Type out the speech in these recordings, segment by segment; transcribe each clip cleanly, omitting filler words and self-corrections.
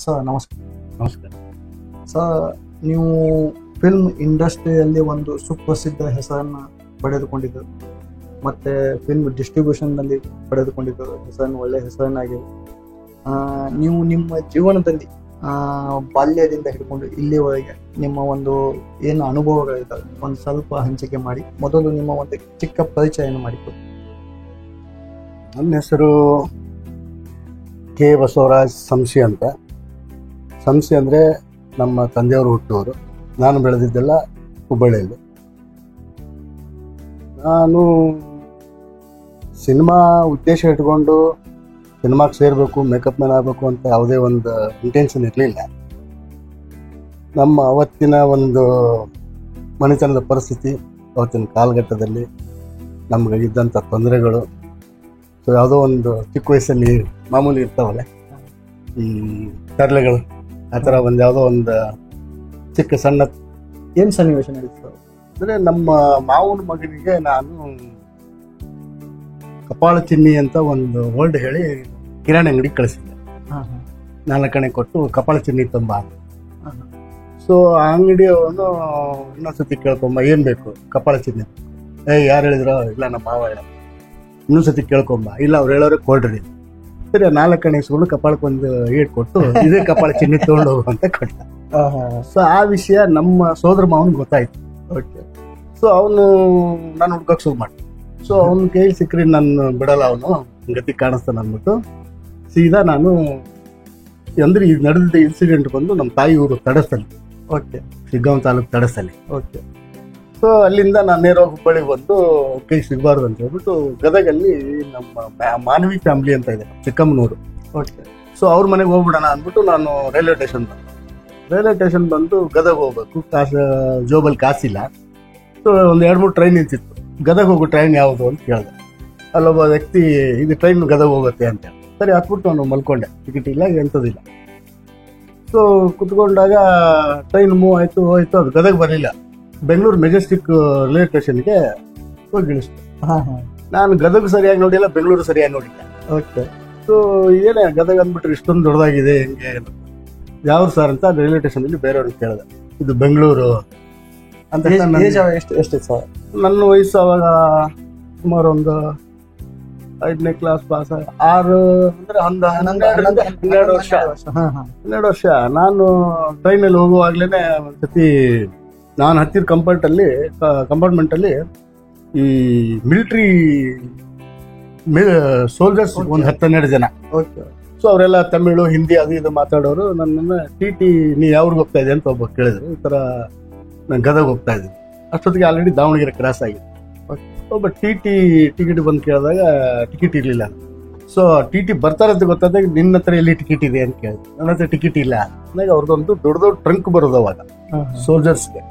Sir ನಮಸ್ಕಾರ. ನಮಸ್ಕಾರ. Sir, ನೀವು ಫಿಲ್ಮ್ ಇಂಡಸ್ಟ್ರಿಯಲ್ಲಿ ಒಂದು ಸುಪ್ರಸಿದ್ಧ ಹೆಸರನ್ನು ಪಡೆದುಕೊಂಡಿದ್ದರು, ಮತ್ತು ಫಿಲ್ಮ್ ಡಿಸ್ಟ್ರಿಬ್ಯೂಷನ್ನಲ್ಲಿ ಪಡೆದುಕೊಂಡಿದ್ದರು ಹೆಸರನ್ನು, ಒಳ್ಳೆಯ ಹೆಸರನ್ನಾಗಿದೆ. ನೀವು ನಿಮ್ಮ ಜೀವನದಲ್ಲಿ ಬಾಲ್ಯದಿಂದ ಹಿಡ್ಕೊಂಡು ಇಲ್ಲಿವರೆಗೆ ನಿಮ್ಮ ಒಂದು ಏನು ಅನುಭವಗಳಿದ್ದಾವೆ ಒಂದು ಸ್ವಲ್ಪ ಹಂಚಿಕೆ ಮಾಡಿ. ಮೊದಲು ನಿಮ್ಮ ಒಂದು ಚಿಕ್ಕ ಪರಿಚಯವನ್ನು ಮಾಡಿಕೊಡಿ. ನನ್ನ ಹೆಸರು ಕೆ ಬಸವರಾಜ್ ಸಂಶಿ ಅಂತ. ಸಂಶಿ ಅಂದರೆ ನಮ್ಮ ತಂದೆಯವರು ಹುಟ್ಟೂರು. ನಾನು ಬೆಳೆದಿದ್ದೆಲ್ಲ ಹುಬ್ಬಳ್ಳಿಯಲ್ಲಿ. ನಾನು ಸಿನಿಮಾ ಉದ್ದೇಶ ಇಟ್ಕೊಂಡು ಸಿನಿಮಾಗೆ ಸೇರಬೇಕು, ಮೇಕಪ್ ಮ್ಯಾನ್ ಆಗಬೇಕು ಅಂತ ಯಾವುದೇ ಒಂದು ಇಂಟೆನ್ಷನ್ ಇರಲಿಲ್ಲ. ನಮ್ಮ ಅವತ್ತಿನ ಒಂದು ಮನೆತನದ ಪರಿಸ್ಥಿತಿ, ಅವತ್ತಿನ ಕಾಲಘಟ್ಟದಲ್ಲಿ ನಮಗಿದ್ದಂಥ ತೊಂದರೆಗಳು, ಸೊ ಯಾವುದೋ ಒಂದು ಚಿಕ್ಕ ವಯಸ್ಸಲ್ಲಿ ಮಾಮೂಲಿ ಇರ್ತಾವಲ್ಲ ಈ ತರಲೆಗಳು, ಆ ಥರ ಒಂದು ಯಾವುದೋ ಒಂದು ಚಿಕ್ಕ ಸಣ್ಣ ಏನು ಸನ್ನಿವೇಶ ನಡೀತು? ಅಂದರೆ ನಮ್ಮ ಮಾವನ ಮಗನಿಗೆ ನಾನು ಕಪಾಳ ಚಿನ್ನಿ ಅಂತ ಒಂದು ವರ್ಡ್ ಹೇಳಿ ಕಿರಾಣಿ ಅಂಗಡಿಗೆ ಕಳಿಸಿದ್ದೆ. 4 ಆಣೆ ಕೊಟ್ಟು ಕಪಾಳ ಚಿನ್ನಿ ತುಂಬ. ಸೊ ಆ ಅಂಗಡಿಯವನು ಇನ್ನೊಂದ್ಸತಿ ಕೇಳ್ಕೊಂಬ, ಏನು ಬೇಕು? ಕಪಾಳ ಚಿನ್ನಿ. ಯಾರು ಹೇಳಿದ್ರು? ಇಲ್ಲ ನಮ್ಮ ಮಾವ ಹೇಳ. ಇನ್ನೊಂದ್ಸತಿ ಕೇಳ್ಕೊಂಬ. ಇಲ್ಲ ಅವ್ರು ಹೇಳೋರೆ ಕೊಡ್ರಿ. ಸರಿ, 4 ಆಣೆ ಇಸ್ಕೊಂಡು ಕಪಾಳಕ್ಕೆ ಒಂದು ಏಟ್ ಕೊಟ್ಟು ಇದೇ ಕಪಾಳ ಚಿನ್ನಿ ತೊಗೊಂಡು ಹೋಗು ಅಂತ ಕೊಟ್ಟ. ಸೊ ಆ ವಿಷಯ ನಮ್ಮ ಸೋದರ ಮಾವನಿಗೆ ಗೊತ್ತಾಯ್ತು. ಓಕೆ. ಸೊ ಅವನು ನಾನು ಹುಡ್ಕಕ್ಕೆ ಶುರು ಮಾಡಿ. ಸೊ ಅವನ ಕೈಲಿ ಸಿಕ್ಕರೆ ನಾನು ಬಿಡಲ್ಲ, ಅವನು ಗತಿ ಕಾಣಿಸ್ತಾನೆ ಅಂದ್ಬಿಟ್ಟು ಸೀದಾ ನಾನು ಅಂದ್ರೆ ಈಗ ನಡೆದಿದ್ದ ಇನ್ಸಿಡೆಂಟ್ ಬಂದು ನಮ್ಮ ತಾಯಿ ಊರು ತಡಸಲ್ಲಿ. ಓಕೆ. ಶಿಗ್ಗಾಂವ್ ತಾಲೂಕು ತಡಸಲ್ಲಿ. ಓಕೆ. ಸೊ ಅಲ್ಲಿಂದ ನಾನು ನೇರವಾಗಿ ಹುಬ್ಬಳ್ಳಿಗೆ ಬಂದು ಕೈ ಸಿಗಬಾರ್ದು ಅಂತ ಹೇಳ್ಬಿಟ್ಟು ಗದಗಲ್ಲಿ ನಮ್ಮ ಮಾನವಿ ಫ್ಯಾಮಿಲಿ ಅಂತ ಇದೆ, ಚಿಕ್ಕಮ್ಮನೂರು. ಓಕೆ. ಸೊ ಅವ್ರ ಮನೆಗೆ ಹೋಗ್ಬಿಡೋಣ ಅಂದ್ಬಿಟ್ಟು ನಾನು ರೈಲ್ವೆ ಸ್ಟೇಷನ್ ಬಂದು ಗದಗ ಹೋಗ್ಬೇಕು. ಜೋಬಲ್ಲಿ ಕಾಸಿಲ್ಲ. ಸೊ ಒಂದು 2-3 ಟ್ರೈನ್ ನಿಂತಿತ್ತು. ಗದಗ ಹೋಗೋ ಟ್ರೈನ್ ಯಾವುದು ಅಂತ ಕೇಳಿದೆ. ಅಲ್ಲೊಬ್ಬ ವ್ಯಕ್ತಿ ಇದು ಟ್ರೈನ್ ಗದಗ ಹೋಗುತ್ತೆ ಅಂತ ಹೇಳಿ, ಸರಿ ಹತ್ಬಿಟ್ಟು ನಾನು ಮಲ್ಕೊಂಡೆ. ಟಿಕೆಟ್ ಇಲ್ಲ, ಎಂಥದಿಲ್ಲ. ಸೊ ಕುತ್ಕೊಂಡಾಗ ಟ್ರೈನ್ ಮೂವ್ ಆಯಿತು. ಅದು ಗದಗ ಬರಲಿಲ್ಲ. ಬೆಂಗಳೂರು ಮೆಜೆಸ್ಟಿಕ್ ರೈಲ್ವೆ ಸ್ಟೇಷನ್ಗೆ ಹೋಗಿ ಇಳಿಸ್ತು. ನಾನು ಗದಗ ಸರಿಯಾಗಿ ನೋಡಿಲ್ಲ, ಬೆಂಗಳೂರು ಸರಿಯಾಗಿ ನೋಡಿಲ್ಲ. ಓಕೆ. ಸೊ ಏನೇ ಗದಗ ಅಂದ್ಬಿಟ್ರೆ ಇಷ್ಟೊಂದು ದೊಡ್ಡದಾಗಿದೆ ಹೆಂಗೆ? ಯಾವ ಸರ್ ಅಂತ ರೈಲ್ವೆ ಸ್ಟೇಷನಲ್ಲಿ ಬೇರೆಯವ್ರಿಗೆ ಕೇಳಿದೆ. ಇದು ಬೆಂಗಳೂರು ಅಂತ. ಎಷ್ಟು ಸರ್? ನನ್ನ ವಯಸ್ಸು ಅವಾಗ ಸುಮಾರು ಒಂದು 5ನೇ ಕ್ಲಾಸ್ ಪಾಸ್. 6 ಅಂದರೆ 12 ವರ್ಷ. 12 ವರ್ಷ. ನಾನು ಟ್ರೈನಲ್ಲಿ ಹೋಗುವಾಗ್ಲೇ ಒಂದ್ಸತಿ ನಾನು ಹತ್ತಿರ ಕಂಪಾರ್ಟ್ಮೆಂಟಲ್ಲಿ ಈ ಮಿಲಿಟ್ರಿ ಸೋಲ್ಜರ್ಸ್ ಒಂದು 10-12 ಜನ. ಓಕೆ. ಸೊ ಅವರೆಲ್ಲ ತಮಿಳು, ಹಿಂದಿ ಅದು ಇದು ಮಾತಾಡೋರು. ನನ್ನನ್ನು ಟಿ ನೀ ಯಾವ್ರಿಗೆ ಹೋಗ್ತಾ ಇದೆ ಅಂತ ಒಬ್ಬ ಕೇಳಿದ್ರು. ಈ ಥರ ನಾನು ಗದಗ ಹೋಗ್ತಾ ಇದ್ದೀನಿ. ಅಷ್ಟೊತ್ತಿಗೆ ಆಲ್ರೆಡಿ ದಾವಣಗೆರೆ ಕ್ರಾಸ್ ಆಗಿದೆ. ಒಬ್ಬ ಟಿಕೆಟ್ ಬಂದು ಕೇಳಿದಾಗ ಟಿಕೆಟ್ ಇರಲಿಲ್ಲ. ಸೊ ಬರ್ತಾರೆ ಅಂತ ಗೊತ್ತಾದಾಗ ನಿನ್ನ ಹತ್ರ ಎಲ್ಲಿ ಟಿಕೆಟ್ ಇದೆ ಅಂತ ಕೇಳಿದ್ರು. ನನ್ನ ಹತ್ರ ಟಿಕೆಟ್ ಇಲ್ಲ ಅಂದಾಗ ಅವ್ರದ್ದೊಂದು ದೊಡ್ಡ ಟ್ರಂಕ್ ಬರೋದು ಅವಾಗ ಸೋಲ್ಜರ್ಸ್ಗೆ.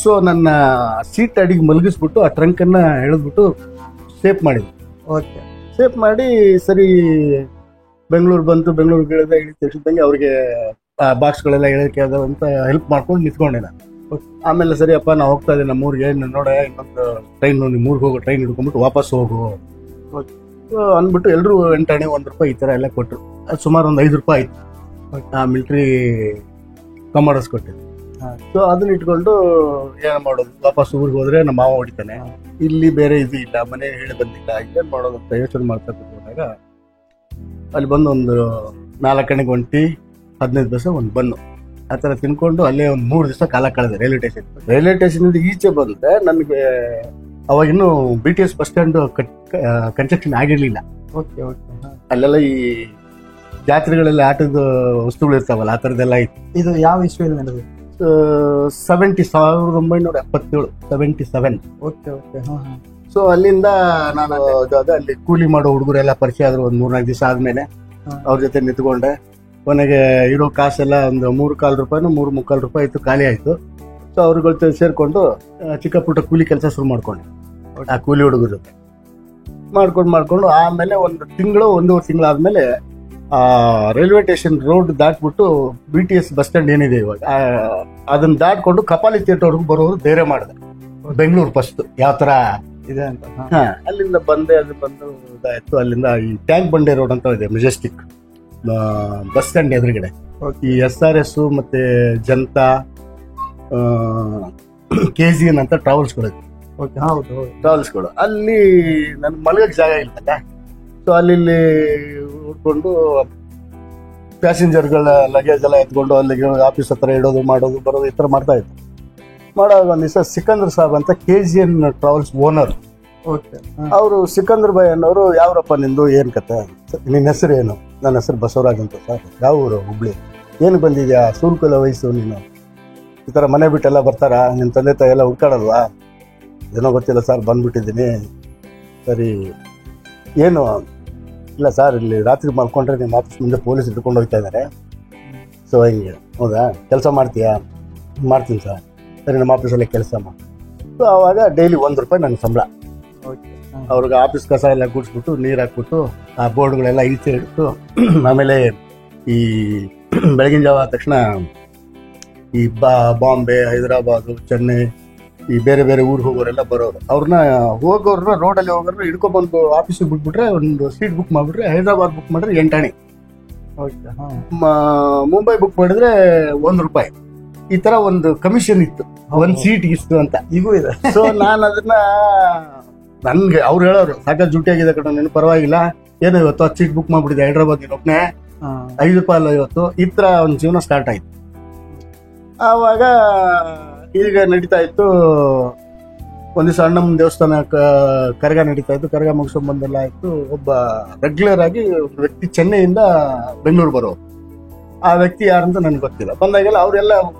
ಸೊ ನನ್ನ ಸೀಟ್ ಅಡಿಗೆ ಮಲಗಿಸ್ಬಿಟ್ಟು ಆ ಟ್ರಂಕನ್ನು ಎಳೆದ್ಬಿಟ್ಟು ಸೇಫ್ ಮಾಡಿದ್ರು. ಓಕೆ. ಸೇಫ್ ಮಾಡಿ ಸರಿ ಬೆಂಗಳೂರು ಬಂತು. ಬೆಂಗಳೂರಿಗೆ ಇಳಿದ ಇಳಿದಂಗೆ ಅವ್ರಿಗೆ ಬಾಕ್ಸ್ಗಳೆಲ್ಲ ಇಳಕ್ಕೆ ಅದು ಅಂತ ಹೆಲ್ಪ್ ಮಾಡ್ಕೊಂಡು ನಿಂತ್ಕೊಂಡೆ ನಾನು. ಆಮೇಲೆ ಸರಿಯಪ್ಪ ನಾವು ಹೋಗ್ತಾ ಇದ್ದೀವಿ ನಮ್ಮೂರಿಗೆ, ನೋಡ ಇನ್ನೊಂದು ಟ್ರೈನ್ ನಿಮ್ಮೂರಿಗೆ ಹೋಗೋ ಟ್ರೈನ್ ಹಿಡ್ಕೊಂಡ್ಬಿಟ್ಟು ವಾಪಸ್ ಹೋಗು ಅಂದ್ಬಿಟ್ಟು ಎಲ್ಲರೂ 8 ಆಣೆ 1 ರೂಪಾಯಿ ಈ ಥರ ಎಲ್ಲ ಕೊಟ್ಟರು. ಅದು ಸುಮಾರು ಒಂದು 5 ರೂಪಾಯಿ ಆಯ್ತು. ಆ ಮಿಲಿಟ್ರಿ ಕಮಾಂಡರ್ಸ್ ಕೊಟ್ಟಿದ್ದು. ಸೊ ಅದನ್ನ ಇಟ್ಕೊಂಡು ಏನು ಮಾಡೋದು, ವಾಪಸ್ ಊರಿಗೆ ಹೋದ್ರೆ ನಮ್ಮ ಮಾವ ಹೊಡಿತಾನೆ, ಇಲ್ಲಿ ಬೇರೆ ಇದು ಇಲ್ಲ, ಮನೆ ಹೇಳಿ ಬಂದಿಲ್ಲ, ಏನು ಮಾಡೋದು ಅಂತ ಯೋಚನೆ ಮಾಡ್ತಾ ಕೂತ್ಕೊಂಡಾಗ ಅಲ್ಲಿ ಬಂದು ಒಂದು 4 ಆಣೆಗೆ ಒಂದು ಟೀ, 15 ಪೈಸೆ ಒಂದು ಬನ್ನು, ಆ ಥರ ತಿನ್ಕೊಂಡು ಅಲ್ಲೇ ಒಂದು 3 ದಿವಸ ಕಾಲ ಕಳೆದೆ ರೈಲ್ವೆ ಸ್ಟೇಷನಿಂದ ಈಚೆ ಬಂದರೆ ನನಗೆ ಅವಾಗಿನ್ನೂ BTS ಬಸ್ ಸ್ಟ್ಯಾಂಡ್ ಕನ್ಸ್ಟ್ರಕ್ಷನ್ ಆಗಿರಲಿಲ್ಲ. ಓಕೆ. ಓಕೆ. ಅಲ್ಲೆಲ್ಲ ಈ ಜಾತ್ರೆಗಳೆಲ್ಲ ಆಟದ ವಸ್ತುಗಳು ಇರ್ತಾವಲ್ಲ, ಆ ಥರದ್ದೆಲ್ಲ ಇತ್ತು. ಇದು ಯಾವ ಇಸ್ವಿಯಲ್ಲಿ ನಡೆದಿದೆ? 1977. ಓಕೆ. ಓಕೆ. ಸೊ ಅಲ್ಲಿಂದ ನಾನು ಅಲ್ಲಿ ಕೂಲಿ ಮಾಡೋ ಹುಡುಗರೆಲ್ಲ ಪರಿಚಯ ಆದ್ರು. ಒಂದು 3-4 ದಿವಸ ಆದ್ಮೇಲೆ ಅವ್ರ ಜೊತೆ ನಿಂತ್ಕೊಂಡೆ. ಕೊನೆಗೆ ಇರೋ ಕಾಸೆಲ್ಲ ಒಂದು 3-4 ರೂಪಾಯಿನೂ 3-3.25 ರೂಪಾಯಿ ಇತ್ತು, ಖಾಲಿ ಆಯಿತು. ಸೊ ಅವ್ರ ಜೊತೆ ಸೇರಿಕೊಂಡು ಚಿಕ್ಕ ಪುಟ್ಟ ಕೂಲಿ ಕೆಲಸ ಶುರು ಮಾಡ್ಕೊಂಡೆ. ಆ ಕೂಲಿ ಹುಡುಗರ ಜೊತೆ ಮಾಡ್ಕೊಂಡು ಆಮೇಲೆ 1 ತಿಂಗಳು 1.5 ತಿಂಗಳು ಆದಮೇಲೆ ರೈಲ್ವೆ ಸ್ಟೇಷನ್ ರೋಡ್ ದಾಟ್ಬಿಟ್ಟು BTS ಬಸ್ ಸ್ಟ್ಯಾಂಡ್ ಏನಿದೆ ಇವಾಗ ಅದನ್ನ ದಾಟ್ಕೊಂಡು ಕಪಾಲಿ ಥಿಯೇಟರ್ವರೆಗೂ ಬರೋರು ಧೈರ್ಯ ಮಾಡಿದೆ. ಬೆಂಗಳೂರು ಫಸ್ಟ್ ಯಾವ ಥರ ಇದೆ ಅಂತ. ಅಲ್ಲಿಂದ ಬಂದು ಇದಾಯ್ತು. ಅಲ್ಲಿಂದ ಈ ಟ್ಯಾಂಕ್ ಬಂಡೆ ರೋಡ್ ಅಂತ ಇದೆ, ಮೆಜೆಸ್ಟಿಕ್. ಬಸ್ ಸ್ಟ್ಯಾಂಡ್ ಎದುರುಗಡೆ ಈ SRS ಮತ್ತೆ ಜನತಾ KGN ಅಂತ ಟ್ರಾವೆಲ್ಸ್ಗಳು ಓಕೆ ಹೌದು ಟ್ರಾವೆಲ್ಸ್ಗಳು ಅಲ್ಲಿ ನನ್ ಮಲಗಕ್ಕೆ ಜಾಗ ಇಲ್ಲಲ್ಲ. ಸೊ ಅಲ್ಲಿ ಉಟ್ಕೊಂಡು ಪ್ಯಾಸೆಂಜರ್ಗಳ ಲಗೇಜ್ ಎಲ್ಲ ಎತ್ಕೊಂಡು ಅಲ್ಲಿಗೆ ಆಫೀಸ್ ಹತ್ರ ಇಡೋದು ಮಾಡೋದು ಬರೋದು ಈ ಥರ ಮಾಡ್ತಾ ಇತ್ತು. ಮಾಡುವಾಗ ಒಂದು ದಿವಸ ಸಿಕಂದರ್ ಸಾಬ್ ಅಂತ KGN ಟ್ರಾವೆಲ್ಸ್ ಓನರ್, ಓಕೆ ಅವರು ಸಿಕಂದರ್ ಬಾಯ್ ಅನ್ನೋರು, ಯಾವ್ರಪ್ಪ ನಿಂದು ಏನ್ ಕತೆ, ನಿನ್ನ ಹೆಸರು ಏನು? ನನ್ನ ಹೆಸರು ಬಸವರಾಜ್ ಅಂತ ಸರ್. ಯಾವ ಊರು? ಹುಬ್ಳಿ. ಏನು ಬಂದಿದ್ಯಾ? ಸೂಲ್ಕುಲ ವಯಸ್ಸು ನೀನು, ಈ ಥರ ಮನೆ ಬಿಟ್ಟೆಲ್ಲ ಬರ್ತಾರಾ? ನಿಮ್ಮ ತಂದೆ ತಾಯಿ ಎಲ್ಲ ಹುಡ್ಕಾಡಲ್ವಾ? ಏನೋ ಗೊತ್ತಿಲ್ಲ ಸರ್, ಬಂದ್ಬಿಟ್ಟಿದ್ದೀನಿ. ಸರಿ, ಏನು? ಇಲ್ಲ ಸರ್, ಇಲ್ಲಿ ರಾತ್ರಿ ಮಲ್ಕೊಂಡ್ರೆ ನಿಮ್ಮ ಆಫೀಸ್ ಮುಂದೆ ಪೊಲೀಸ್ ಹಿಡ್ಕೊಂಡು ಹೋಗ್ತಾ ಇದ್ದಾರೆ. ಸೊ ಹಿಂಗೆ. ಹೌದಾ? ಕೆಲಸ ಮಾಡ್ತೀಯಾ? ಮಾಡ್ತೀನಿ ಸರ್. ಸರಿ, ನಮ್ಮ ಆಫೀಸಲ್ಲೇ ಕೆಲಸ ಮಾಡಿ. ಸೊ ಆವಾಗ ಡೈಲಿ ₹1 ನನ್ನ ಸಂಬಳ. ಓಕೆ ಅವ್ರಿಗೆ ಆಫೀಸ್ ಕಸ ಎಲ್ಲ ಗುಡಿಸ್ಬಿಟ್ಟು ನೀರು ಹಾಕ್ಬಿಟ್ಟು ಆ ಬೋರ್ಡ್ಗಳೆಲ್ಲ ಈಚೆ ಇಟ್ಟು, ಆಮೇಲೆ ಈ ಬೆಳಗಿನ ಜಾವ ಆದ ತಕ್ಷಣ ಈ ಬಾಂಬೆ, ಹೈದರಾಬಾದು, ಚೆನ್ನೈ, ಈ ಬೇರೆ ಬೇರೆ ಊರಿಗೆ ಹೋಗೋರೆಲ್ಲ ಬರೋರು. ಅವ್ರನ್ನ ರೋಡಲ್ಲಿ ಹೋಗೋರು ಹಿಡ್ಕೊಬಂದು ಆಫೀಸಿಗೆ ಬಿಟ್ಬಿಟ್ರೆ ಒಂದು ಸೀಟ್ ಬುಕ್ ಮಾಡಿಬಿಟ್ರೆ, ಹೈದರಾಬಾದ್ ಬುಕ್ ಮಾಡಿದ್ರೆ 8 ಆಣೆ, ಓಕೆ ಮುಂಬೈ ಬುಕ್ ಮಾಡಿದ್ರೆ ₹1. ಈ ತರ ಒಂದು ಕಮಿಷನ್ ಇತ್ತು, ಒಂದ್ ಸೀಟ್ ಇಷ್ಟು ಅಂತ. ಈಗೂ ಇದೆ. ಸೊ ನಾನು ಅದನ್ನ ನನ್ಗೆ ಅವ್ರು ಹೇಳೋರು, ಸಾಕಷ್ಟು ಡ್ಯೂಟಿ ಆಗಿದೆ ಕಣ, ನೀನು ಪರವಾಗಿಲ್ಲ, ಏನೋ ಇವತ್ತು 10 ಸೀಟ್ ಬುಕ್ ಮಾಡ್ಬಿಟ್ಟಿದೆ ಹೈದರಾಬಾದ್ ಒಬ್ಬನೇ, ₹5 ಅಲ್ಲ ಇವತ್ತು. ಈ ತರ ಒಂದು ಜೀವನ ಸ್ಟಾರ್ಟ್ ಆಯ್ತು. ಆವಾಗ ಈಗ ನಡೀತಾ ಇತ್ತು. ಒಂದ್ ದಿವಸ ಅಣ್ಣಮ್ಮನ ದೇವಸ್ಥಾನ ಕರಗ ನಡೀತಾ ಇತ್ತು. ಕರಗ ಮುಗಿಸ್ಕೊಂಡ್ ಬಂದೆಲ್ಲ ಆಯ್ತು. ಒಬ್ಬ ರೆಗ್ಯುಲರ್ ಆಗಿ ಒಬ್ಬ ವ್ಯಕ್ತಿ ಚೆನ್ನೈಯಿಂದ ಬೆಂಗಳೂರು ಬರೋರು. ಆ ವ್ಯಕ್ತಿ ಯಾರಂತ ನನ್ಗೆ ಗೊತ್ತಿಲ್ಲ. ಬಂದಾಗೆಲ್ಲ ಅವರೆಲ್ಲ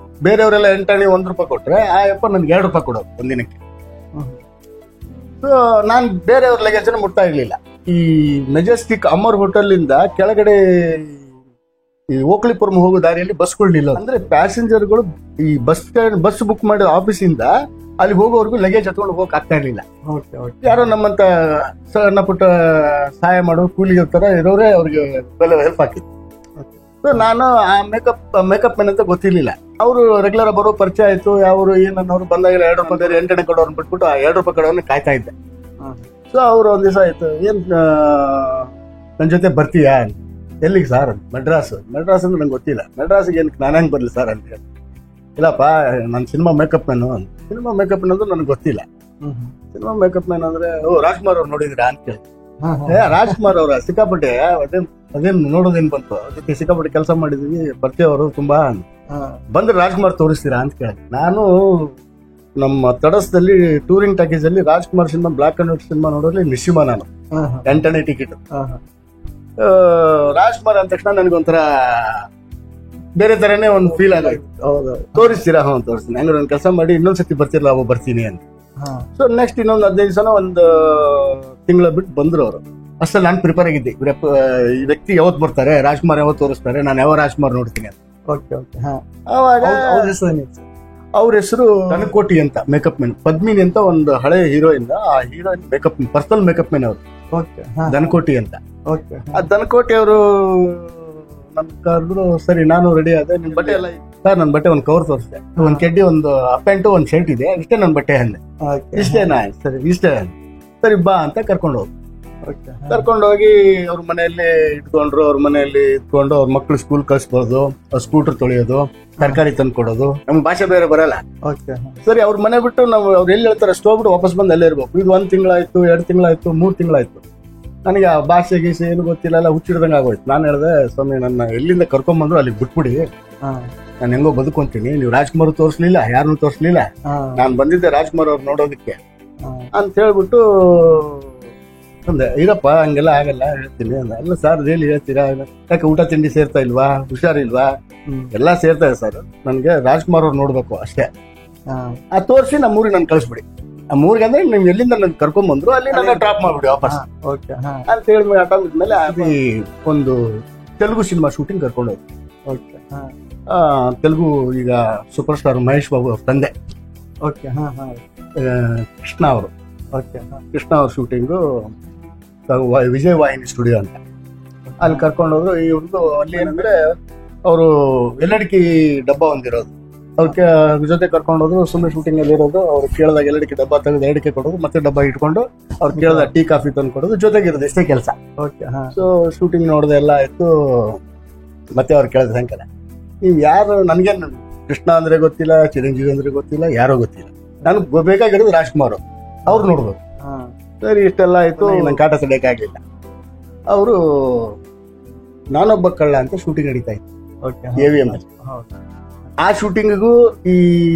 ಬೇರೆಯವರೆಲ್ಲ 8 ಆಣೆ ₹1 ಕೊಟ್ರೆ, ಆ ಯಪ್ಪ ನನ್ಗೆ ₹2 ಕೊಡೋದು ಒಂದಿನಕ್ಕೆ. ಸೊ ನಾನು ಬೇರೆಯವ್ರ ಲಗೇಜನ್ನು ಮುಟ್ತಾ ಇರ್ಲಿಲ್ಲ. ಈ ಮೆಜೆಸ್ಟಿಕ್ ಅಮರ್ ಹೋಟೆಲ್ ಇಂದ ಕೆಳಗಡೆ ಈ ಓಕ್ಲಿಪುರಂ ಹೋಗೋ ದಾರಿಯಲ್ಲಿ ಬಸ್ಗಳು ನಿಲ್ಲೋದು. ಅಂದ್ರೆ ಪ್ಯಾಸೆಂಜರ್ಗಳು ಈ ಬಸ್ ಬುಕ್ ಮಾಡಿದ ಆಫೀಸಿಂದ ಅಲ್ಲಿ ಹೋಗೋವರೆಗೂ ಲಗೇಜ್ ಹತ್ಕೊಂಡು ಹೋಗಕ್ ಆಗ್ತಾ ಇರ್ಲಿಲ್ಲ. ಯಾರೋ ನಮ್ಮಂತ ಸಣ್ಣ ಪುಟ್ಟ ಸಹಾಯ ಮಾಡೋ ಕೂಲಿಗೆ ತರ ಇರೋರೇ ಅವ್ರಿಗೆ ಹೆಲ್ಪ್ ಹಾಕಿದ್ರು. ಸೊ ನಾನು ಆ ಮೇಕಪ್ ಮ್ಯಾನ್ ಅಂತ ಗೊತ್ತಿರ್ಲಿಲ್ಲ. ಅವರು ರೆಗ್ಯುಲರ್ ಬರೋ ಪರಿಚಯ ಆಯ್ತು. ಅವರು ಏನನ್ನೋರು ಬಂದಾಗ ₹2 8 ಆಣೆ ಕೊಡೋರ್ನ ಬಿಟ್ಬಿಟ್ಟು ಆ ₹2 ಕೊಡೋರ್ನ ಕಾಯ್ತಾ ಇದ್ದೆ. ಸೊ ಅವ್ರು ಒಂದ್ ದಿವಸ ಆಯ್ತು, ಏನ್ ನನ್ನ ಜೊತೆ ಬರ್ತೀಯಾ? ಎಲ್ಲಿಗೆ ಸರ್? ಮೆಡ್ರಾಸ್ ಅಂದ್ರೆ ನಂಗೆ ಗೊತ್ತಿಲ್ಲ. ಮೆಡ್ರಾಸ್ಗೆ ಏನಕ್ಕೆ ನಾನು ಹೆಂಗ್ ಬರ್ಲಿ ಸರ್ ಅಂತ ಹೇಳಿ. ಇಲ್ಲಪ್ಪ, ನಾನು cinema makeup man. Cinema makeup man ಅಂದ್ರೆ ನನಗೆ ಗೊತ್ತಿಲ್ಲ. ಸಿನಿಮಾ ಮೇಕಪ್ ಮ್ಯಾನ್ ಅಂದ್ರೆ ರಾಜ್ಕುಮಾರ್ ಅವ್ರು ನೋಡಿದ್ರಾ ಅಂತ ಕೇಳಿ. ರಾಜ್ಕುಮಾರ್ ಅವರ ಸಿಕ್ಕಾಪಟ್ಟೆ ಅದೇನ್ ನೋಡೋದೇನ್ ಬಂತು, ಅದಕ್ಕೆ ಸಿಕ್ಕಾಪಟ್ಟೆ ಕೆಲಸ ಮಾಡಿದೀವಿ, ಪರಿಚಯ ಅವರು ತುಂಬಾ. ಬಂದ್ರೆ ರಾಜ್ಕುಮಾರ್ ತೋರಿಸ್ತೀರಾ ಅಂತ ಕೇಳಿ. ನಾನು ನಮ್ಮ ತಡಸ್ದಲ್ಲಿ ಟೂರಿಂಗ್ ಟಾಕೀಸ್ ಅಲ್ಲಿ Rajkumar cinema, black and white cinema ನೋಡೋದ್ರಲ್ಲಿ ಮಿಸ್ಸಿಮ. ನಾನು 8 ಆಣೆ ಟಿಕೆಟ್. ರಾಜ್ಕುಮಾರ್ ಅಂದ ತಕ್ಷಣ ನನಗೊಂಥರ ಬೇರೆ ತರನೇ ಒಂದು ಫೀಲ್ ಆಗೋಯ್ತು. ತೋರಿಸ್ತೀರಾ? ತೋರಿಸ್ತೀನಿ. ಹಂಗಾರೆ ಒಂದು ಕೆಲಸ ಮಾಡಿ, ಇನ್ನೊಂದ್ಸತಿ ಬರ್ತಿರಲ್ಲ, ಅವಾಗ ಬರ್ತೀನಿ ಅಂತ. ಸೊ ನೆಕ್ಸ್ಟ್ ಇನ್ನೊಂದು 15 ದಿವಸನ ಒಂದು ತಿಂಗಳ ಬಿಟ್ಟು ಬಂದ್ರು ಅವರು. ಅಷ್ಟಲ್ಲಿ ನಾನು ಪ್ರಿಪೇರ್ ಆಗಿದ್ದೆ, ಈ ವ್ಯಕ್ತಿ ಯಾವತ್ತು ಬರ್ತಾರೆ, ರಾಜ್ಕುಮಾರ್ ಯಾವತ್ತು ತೋರಿಸ್ತಾರೆ, ನಾನು ಯಾವ ರಾಜ್ಕುಮಾರ್ ನೋಡ್ತೀನಿ ಅಂತ. ಅವಾಗ ಅವ್ರ ಹೆಸರು ದನಕೋಟಿ ಅಂತ ಮೇಕಪ್ ಮ್ಯಾನ್. ಪದ್ಮಿನಿ ಅಂತ ಒಂದು ಹಳೆ ಹೀರೋಯಿನ್, ಆ heroine makeup personal makeup man ಅವರು, ದನಕೋಟಿ ಅಂತ. ಆ ದನಕೋಟಿ ಅವರು ನನ್ ಕರೆದ್ರು. ಸರಿ, ನಾನು ರೆಡಿ ಆದೆ. ನಿನ್ ಬಟ್ಟೆ ಎಲ್ಲ ಸರ್? ನನ್ನ ಬಟ್ಟೆ ಒಂದು ಕವರ್ ತೋರಿಸಿದೆ, ಒಂದ್ ಕೆಡ್ಡಿ, ಒಂದು ಪ್ಯಾಂಟು, ಒಂದು ಶರ್ಟ್ ಇದೆ, ಇಷ್ಟೇ ನನ್ನ ಬಟ್ಟೆ ಅಂದೆ. ಇಷ್ಟೇನಾ? ಸರಿ, ಇಷ್ಟೇ. ಸರಿ ಬಾ ಅಂತ ಕರ್ಕೊಂಡೋಗಿ ಅವ್ರ ಮನೆಯಲ್ಲಿ ಇಟ್ಕೊಂಡ್ರು. ಅವ್ರ ಮನೆಯಲ್ಲಿ ಇಟ್ಕೊಂಡು ಅವ್ರ ಮಕ್ಳು ಸ್ಕೂಲ್ ಕಳ್ಸ್ಬೋದು, ಸ್ಕೂಟರ್ ತೊಳೆಯೋದು, ತರಕಾರಿ ತಂದು ಕೊಡೋದು. ನಮ್ಗೆ ಭಾಷೆ ಬೇರೆ ಬರಲ್ಲ. ಸರಿ, ಅವ್ರ ಮನೆ ಬಿಟ್ಟು ನಾವು ಅವ್ರು ಎಲ್ಲಿ ಹೇಳ್ತಾರೆ ಅಷ್ಟು ಹೋಗ್ಬಿಟ್ಟು ವಾಪಸ್ ಬಂದು ಅಲ್ಲೇ ಇರ್ಬೇಕು. ಇದು 1 ತಿಂಗಳಾಯ್ತು, 2 ತಿಂಗಳಾಯ್ತು, 3 ತಿಂಗಳಾಯ್ತು. ನನಗೆ ಆ ಭಾಷೆ ಗೀಸೆ ಏನು ಗೊತ್ತಿಲ್ಲ, ಎಲ್ಲ ಹುಚ್ಚಿಡ್ದಂಗೆ ಆಗೋಯ್ತು. ನಾನು ಹೇಳಿದೆ, ಸ್ವಾಮಿ, ನನ್ನ ಎಲ್ಲಿಂದ ಕರ್ಕೊಂಡ್ಬಂದ್ರು ಅಲ್ಲಿಗೆ ಬಿಟ್ಬಿಡಿ, ನಾನು ಹೆಂಗೋ ಬದುಕೊಂತೀನಿ. ನೀವು ರಾಜ್ಕುಮಾರ್ ತೋರಿಸ್ಲಿಲ್ಲ, ಯಾರನ್ನು ತೋರಿಸ್ಲಿಲ್ಲ, ನಾನು ಬಂದಿದ್ದೆ ರಾಜ್ಕುಮಾರ್ ಅವ್ರು ನೋಡೋದಕ್ಕೆ ಅಂತ ಹೇಳ್ಬಿಟ್ಟು ಅಂದೆ. ಇರಪ್ಪ, ಹಂಗೆಲ್ಲ ಆಗಲ್ಲ, ಹೇಳ್ತೀನಿ ಅಂದ. ಅಲ್ಲ ಸರ್, ರಿಯಲಿ ಹೇಳ್ತೀರಾ? ಯಾಕೆ ಊಟ ತಿಂಡಿ ಸೇರ್ತಾ ಇಲ್ವಾ? ಹುಷಾರಿಲ್ವಾ? ಎಲ್ಲಾ ಸೇರ್ತಾ ಇದೆ ಸರ್, ನನ್ಗೆ ರಾಜ್ಕುಮಾರ್ ಅವ್ರು ನೋಡ್ಬೇಕು ಅಷ್ಟೇ. ಆ ತೋರಿಸಿ ನಮ್ಮೂರಿಗೆ ನಾನು ಕಳಿಸ್ಬಿಡಿ. ಆ ಮೂರ್ಗೆ ಅಂದ್ರೆ ನೀವು ಎಲ್ಲಿಂದ ನನ್ ಕರ್ಕೊಂಡ್ ಬಂದ್ರು ಅಲ್ಲಿ ನನ್ನ ಡ್ರಾಪ್ ಮಾಡ್ಬಿಡಿ ವಾಪಸ್ ಅಂತ ಹೇಳಿ ಆಟ ಬಿಟ್ಮೇಲೆ ಅದು ಒಂದು ತೆಲುಗು ಸಿನಿಮಾ ಶೂಟಿಂಗ್ ಕರ್ಕೊಂಡು ಹೋಗಿ. ತೆಲುಗು ಈಗ ಸೂಪರ್ ಸ್ಟಾರ್ ಮಹೇಶ್ ಬಾಬು ಅವ್ರ ತಂದೆ ಕೃಷ್ಣ ಅವರು, ಕೃಷ್ಣ ಅವ್ರ ಶೂಟಿಂಗು ವಿಜಯ್ ವಾಹಿನಿ ಸ್ಟುಡಿಯೋ ಅಂತ ಅಲ್ಲಿ ಕರ್ಕೊಂಡೋದ್ರು. ಇವ್ರದ್ದು ಅಲ್ಲಿ ಏನಂದ್ರೆ ಅವರು ಎಲ್ಲಡಿಕೆ ಡಬ್ಬ ಹೊಂದಿರೋದು, ಅವ್ರ ಜೊತೆ ಕರ್ಕೊಂಡೋದ್ರು. ಸುಮ್ಮನೆ ಶೂಟಿಂಗ್ ಅಲ್ಲಿ ಇರೋದು, ಅವ್ರು ಕೇಳಿದಾಗ ಎಲ್ಲಡಿಕೆ ಡಬ್ಬ ತೆಗೆದು ಎರಡಿಕೆ ಕೊಡೋದು, ಮತ್ತೆ ಡಬ್ಬ ಇಟ್ಕೊಂಡು ಅವ್ರು ಕೇಳಿದಾಗ ಟೀ ಕಾಫಿ ತಂದು ಕೊಡೋದು, ಜೊತೆಗಿರೋದು, ಎಷ್ಟೇ ಕೆಲಸ. ಸೊ ಶೂಟಿಂಗ್ ನೋಡಿದೆ ಎಲ್ಲ ಆಯ್ತು. ಮತ್ತೆ ಅವ್ರು ಕೇಳಿದ ಸಾಯಂಕಾಲ, ನೀವು ಯಾರು? ನನಗೇನು ಕೃಷ್ಣ ಅಂದ್ರೆ ಗೊತ್ತಿಲ್ಲ, ಚಿರಂಜೀವಿ ಅಂದ್ರೆ ಗೊತ್ತಿಲ್ಲ, ಯಾರೋ ಗೊತ್ತಿಲ್ಲ. ನನಗೆ ಬೇಕಾಗಿರೋದು ರಾಜ್ಕುಮಾರ್ ಅವ್ರು ನೋಡ್ಬೇಕು. ಸರಿ, ಇಷ್ಟೆಲ್ಲ ಆಯ್ತು. ನಂಗೆ ಕಾಟ ತಡೆಯಕ್ಕಾಗ್ಲಿಲ್ಲ. ಅವರು ನಾನೊಬ್ಬ ಕಳ್ಳ ಅಂತ ಶೂಟಿಂಗ್ ನಡೀತಾ ಇತ್ತು AVM ಅಲ್ಲಿ. ಆ ಶೂಟಿಂಗಿಗೂ ಈ